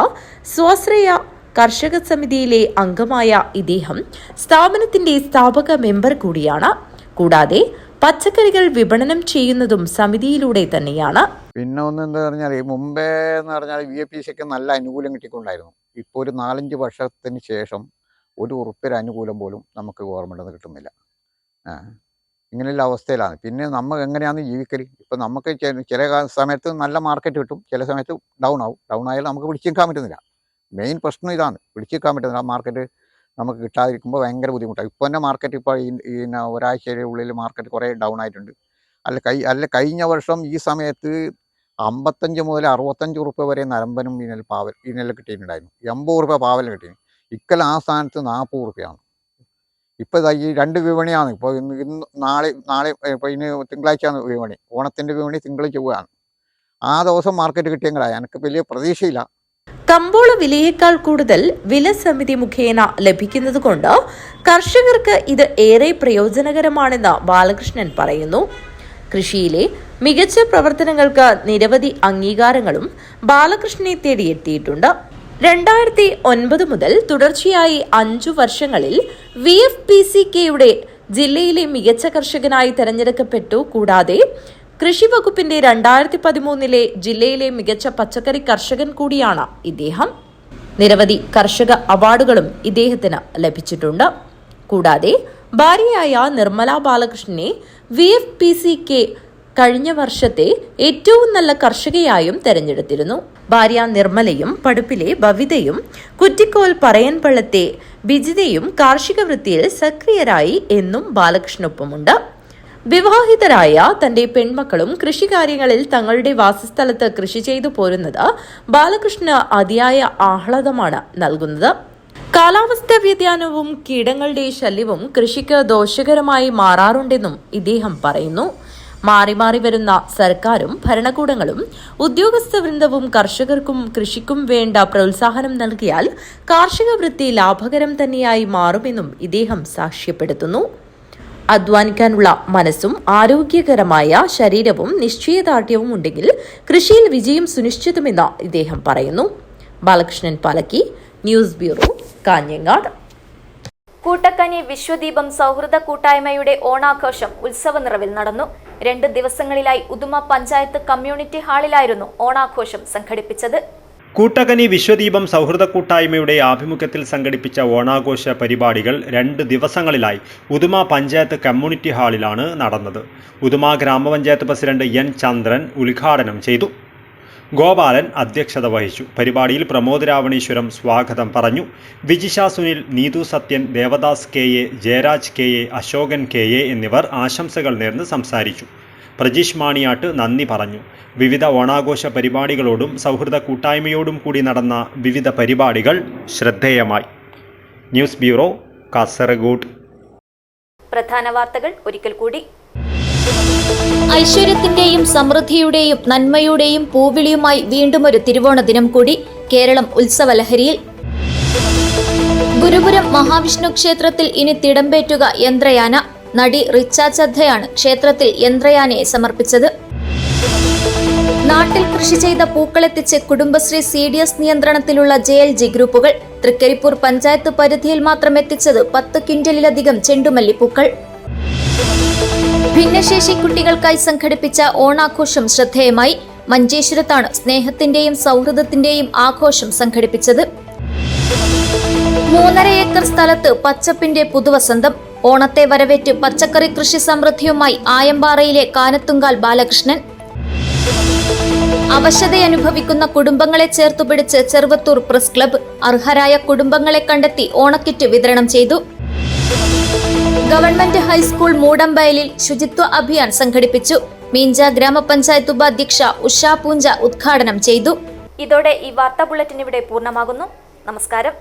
സ്വാശ്രയ കർഷക സമിതിയിലെ അംഗമായ ഇദ്ദേഹം സ്ഥാപനത്തിന്റെ സ്ഥാപക മെമ്പർ കൂടിയാണ്. കൂടാതെ പച്ചക്കറികൾ വിപണനം ചെയ്യുന്നതും സമിതിയിലൂടെ തന്നെയാണ്. പിന്നെ എന്താ പറഞ്ഞാൽ മുമ്പേ എന്ന് പറഞ്ഞാൽ VAPCക്ക് നല്ല അനുകൂലം കിട്ടിക്കൊണ്ടായിരുന്നു. ഇപ്പോൾ ഒരു 4-5 വർഷത്തിന് ശേഷം ₹1 അനുകൂലം പോലും നമുക്ക് ഗവൺമെൻറ് നിന്ന് കിട്ടുന്നില്ല. ഇങ്ങനെയുള്ള അവസ്ഥയിലാണ്. പിന്നെ നമ്മൾ എങ്ങനെയാണ് ജീവിക്കൽ? ഇപ്പം നമുക്ക് ചില സമയത്ത് നല്ല മാർക്കറ്റ് കിട്ടും, ചില സമയത്ത് ഡൗൺ ആയാലും നമുക്ക് പിടിച്ചു നിൽക്കാൻ പറ്റുന്നില്ല. മെയിൻ പ്രശ്നം ഇതാണ്, പിടിച്ചു നിൽക്കാൻ പറ്റുന്നില്ല. ആ മാർക്കറ്റ് നമുക്ക് കിട്ടാതിരിക്കുമ്പോൾ ഭയങ്കര ബുദ്ധിമുട്ടാണ്. ഇപ്പോൾ തന്നെ മാർക്കറ്റ് ഇപ്പോൾ ഈ ഒരാഴ്ചയുടെ ഉള്ളിൽ മാർക്കറ്റ് കുറേ ഡൗൺ ആയിട്ടുണ്ട്. കഴിഞ്ഞ വർഷം ഈ സമയത്ത് 55 മുതൽ 65 റുപ്യ വരെ നരമ്പനും ഇനെല്ലാം കിട്ടിയിട്ടുണ്ടായിരുന്നു. 80 റുപ്യ പാവലും കിട്ടി. ഇക്കൊല്ലം ആ സ്ഥാനത്ത് 40 റുപ്യാണ്. ഇപ്പോൾ ഈ 2 വിപണിയാണ്. ഇപ്പോൾ ഇന്ന് നാളെ ഇപ്പോൾ ഇനി തിങ്കളാഴ്ചയാണ് വിപണി. ഓണത്തിൻ്റെ വിപണി തിങ്കൾ ചൊവ്വയാണ്. ആ ദിവസം മാർക്കറ്റ് കിട്ടിയെങ്കിലാണ് എനിക്ക് വലിയ പ്രതീക്ഷയില്ല. കമ്പോള വിലയേക്കാൾ കൂടുതൽ വില സമിതി മുഖേന ലഭിക്കുന്നതുകൊണ്ട് കർഷകർക്ക് ഇത് ഏറെ പ്രയോജനകരമാണെന്ന് ബാലകൃഷ്ണൻ പറയുന്നു. കൃഷിയിലെ മികച്ച പ്രവർത്തനങ്ങൾക്ക് നിരവധി അംഗീകാരങ്ങളും ബാലകൃഷ്ണനെ തേടിയെത്തിയിട്ടുണ്ട്. 2009 മുതൽ തുടർച്ചയായി 5 വർഷങ്ങളിൽ VFPCKയുടെ ജില്ലയിലെ മികച്ച കർഷകനായി തെരഞ്ഞെടുക്കപ്പെട്ടു. കൂടാതെ കൃഷി വകുപ്പിന്റെ 2013 ജില്ലയിലെ മികച്ച പച്ചക്കറി കർഷകൻ കൂടിയാണ് ഇദ്ദേഹം. നിരവധി കർഷക അവാർഡുകളും ഇദ്ദേഹത്തിന് ലഭിച്ചിട്ടുണ്ട്. കൂടാതെ ഭാര്യയായ നിർമ്മല ബാലകൃഷ്ണനെ VFPCK കഴിഞ്ഞ വർഷത്തെ ഏറ്റവും നല്ല കർഷകയായും തെരഞ്ഞെടുത്തിരുന്നു. ഭാര്യ നിർമ്മലയും പടുപ്പിലെ ബവിതയും കുറ്റിക്കോൽ പറയൻപള്ളത്തെ ബിജിതയും കാർഷിക വൃത്തിയിൽ സക്രിയരായി എന്നും ബാലകൃഷ്ണനൊപ്പമുണ്ട്. വിവാഹിതരായ തന്റെ പെൺമക്കളും കൃഷികാര്യങ്ങളിൽ തങ്ങളുടെ വാസസ്ഥലത്ത് കൃഷി ചെയ്തു പോരുന്നത് ബാലകൃഷ്ണന് അതിയായ ആഹ്ലാദമാണ് നൽകുന്നത്. കാലാവസ്ഥാ വ്യതിയാനവും കീടങ്ങളുടെ ശല്യവും കൃഷിക്ക് ദോഷകരമായി മാറാറുണ്ടെന്നും ഇദ്ദേഹം പറയുന്നു. മാറി മാറി വരുന്ന സർക്കാരും ഭരണകൂടങ്ങളും ഉദ്യോഗസ്ഥ വൃന്ദവും കർഷകർക്കും കൃഷിക്കും വേണ്ട പ്രോത്സാഹനം നൽകിയാൽ കാർഷിക വൃത്തി ലാഭകരം തന്നെയായി മാറുമെന്നും ഇദ്ദേഹം സാക്ഷ്യപ്പെടുത്തുന്നു. അധ്വാനിക്കാനുള്ള മനസ്സും ആരോഗ്യകരമായ ശരീരവും നിശ്ചയദാർഢ്യവും ഉണ്ടെങ്കിൽ കൃഷിയിൽ വിജയം സുനിശ്ചിതമെന്ന് ഇദ്ദേഹം പറയുന്നു. Balakrishnan Palakki, news bureau, Kanhangad. കൂട്ടക്കനി വിശ്വദീപം സൗഹൃദ കൂട്ടായ്മയുടെ ഓണാഘോഷം ഉത്സവ നിറവിൽ നടന്നു. 2 ദിവസങ്ങളിലായി ഉദുമ പഞ്ചായത്ത് കമ്മ്യൂണിറ്റി ഹാളിലായിരുന്നു ഓണാഘോഷം സംഘടിപ്പിച്ചത്. കൂട്ടക്കനി വിശ്വദീപം സൗഹൃദ കൂട്ടായ്മയുടെ ആഭിമുഖ്യത്തിൽ സംഘടിപ്പിച്ച ഓണാഘോഷ പരിപാടികൾ 2 ദിവസങ്ങളിലായി ഉദുമ പഞ്ചായത്ത് കമ്മ്യൂണിറ്റി ഹാളിലാണ് നടന്നത്. ഉദുമ ഗ്രാമപഞ്ചായത്ത് പ്രസിഡന്റ് എൻ ചന്ദ്രൻ ഉദ്ഘാടനം ചെയ്തു. ഗോപാലൻ അധ്യക്ഷത വഹിച്ചു. പരിപാടിയിൽ പ്രമോദ് രാവണീശ്വരം സ്വാഗതം പറഞ്ഞു. Vijisha Sunil, Neethu Sathyan, Devdas KA, Jayaraj KA, Ashokan KA എന്നിവർ ആശംസകൾ നേർന്ന് സംസാരിച്ചു. പ്രജീഷ് മാണിയാട്ട് നന്ദി പറഞ്ഞു. വിവിധ ഓണാഘോഷ പരിപാടികളോടും സൗഹൃദ കൂട്ടായ്മയോടും കൂടി നടന്ന വിവിധ പരിപാടികൾ ശ്രദ്ധേയമായി. News bureau, Kasaragod. പ്രധാന വാർത്തകൾ ഒരിക്കൽ കൂടി. ഐശ്വര്യത്തിന്റെയും സമൃദ്ധിയുടെയും നന്മയുടെയും പൂവിളിയുമായി വീണ്ടും ഒരു തിരുവോണ ദിനം കൂടി. കേരളം ഉത്സവലഹരിയിൽ. ഗുരുപുരം മഹാവിഷ്ണു ക്ഷേത്രത്തിൽ ഇനി തിടമ്പേറ്റുക യന്ത്രയാന. നടി റിച്ച ചദ്ദയാണ് ക്ഷേത്രത്തിൽ യന്ത്രയാനയെ സമർപ്പിച്ചത്. നാട്ടിൽ കൃഷി ചെയ്ത പൂക്കളെത്തിച്ച് കുടുംബശ്രീ CDS നിയന്ത്രണത്തിലുള്ള JLG ഗ്രൂപ്പുകൾ. തൃക്കരിപ്പൂർ പഞ്ചായത്ത് പരിധിയിൽ മാത്രം എത്തിച്ചത് 10 ക്വിന്റലിലധികം ചെണ്ടുമല്ലിപ്പൂക്കൾ. ഭിന്നശേഷി കുട്ടികൾക്കായി സംഘടിപ്പിച്ച ഓണാഘോഷം ശ്രദ്ധേയമായി. മഞ്ചേശ്വരത്താണ് സ്നേഹത്തിന്റെയും സൗഹൃദത്തിന്റെയും ആഘോഷം സംഘടിപ്പിച്ചത്. 3.5 ഏക്കർ സ്ഥലത്ത് പച്ചപ്പിന്റെ പുതുവസന്തം. ഓണത്തെ വരവേറ്റ് പച്ചക്കറി കൃഷി സമൃദ്ധിയുമായി ആയമ്പാറയിലെ കാനത്തുങ്കാൽ ബാലകൃഷ്ണൻ. അവശതയനുഭവിക്കുന്ന കുടുംബങ്ങളെ ചേർത്തുപിടിച്ച് ചെറുവത്തൂർ പ്രസ് ക്ലബ്ബ്. അർഹരായ കുടുംബങ്ങളെ കണ്ടെത്തി ഓണക്കിറ്റ് വിതരണം ചെയ്തു. ഗവൺമെന്റ് ഹൈസ്കൂൾ മൂടമ്പയലിൽ ശുചിത്വ അഭിയാൻ സംഘടിപ്പിച്ചു. മീഞ്ച ഗ്രാമപഞ്ചായത്ത് ഉപാധ്യക്ഷ ഉഷ പൂഞ്ച ഉദ്ഘാടനം ചെയ്തു. ഇതോടെ ഈ വാർത്താ ബുള്ളറ്റിൻ ഇവിടെ പൂർണ്ണമാകുന്നു. നമസ്കാരം.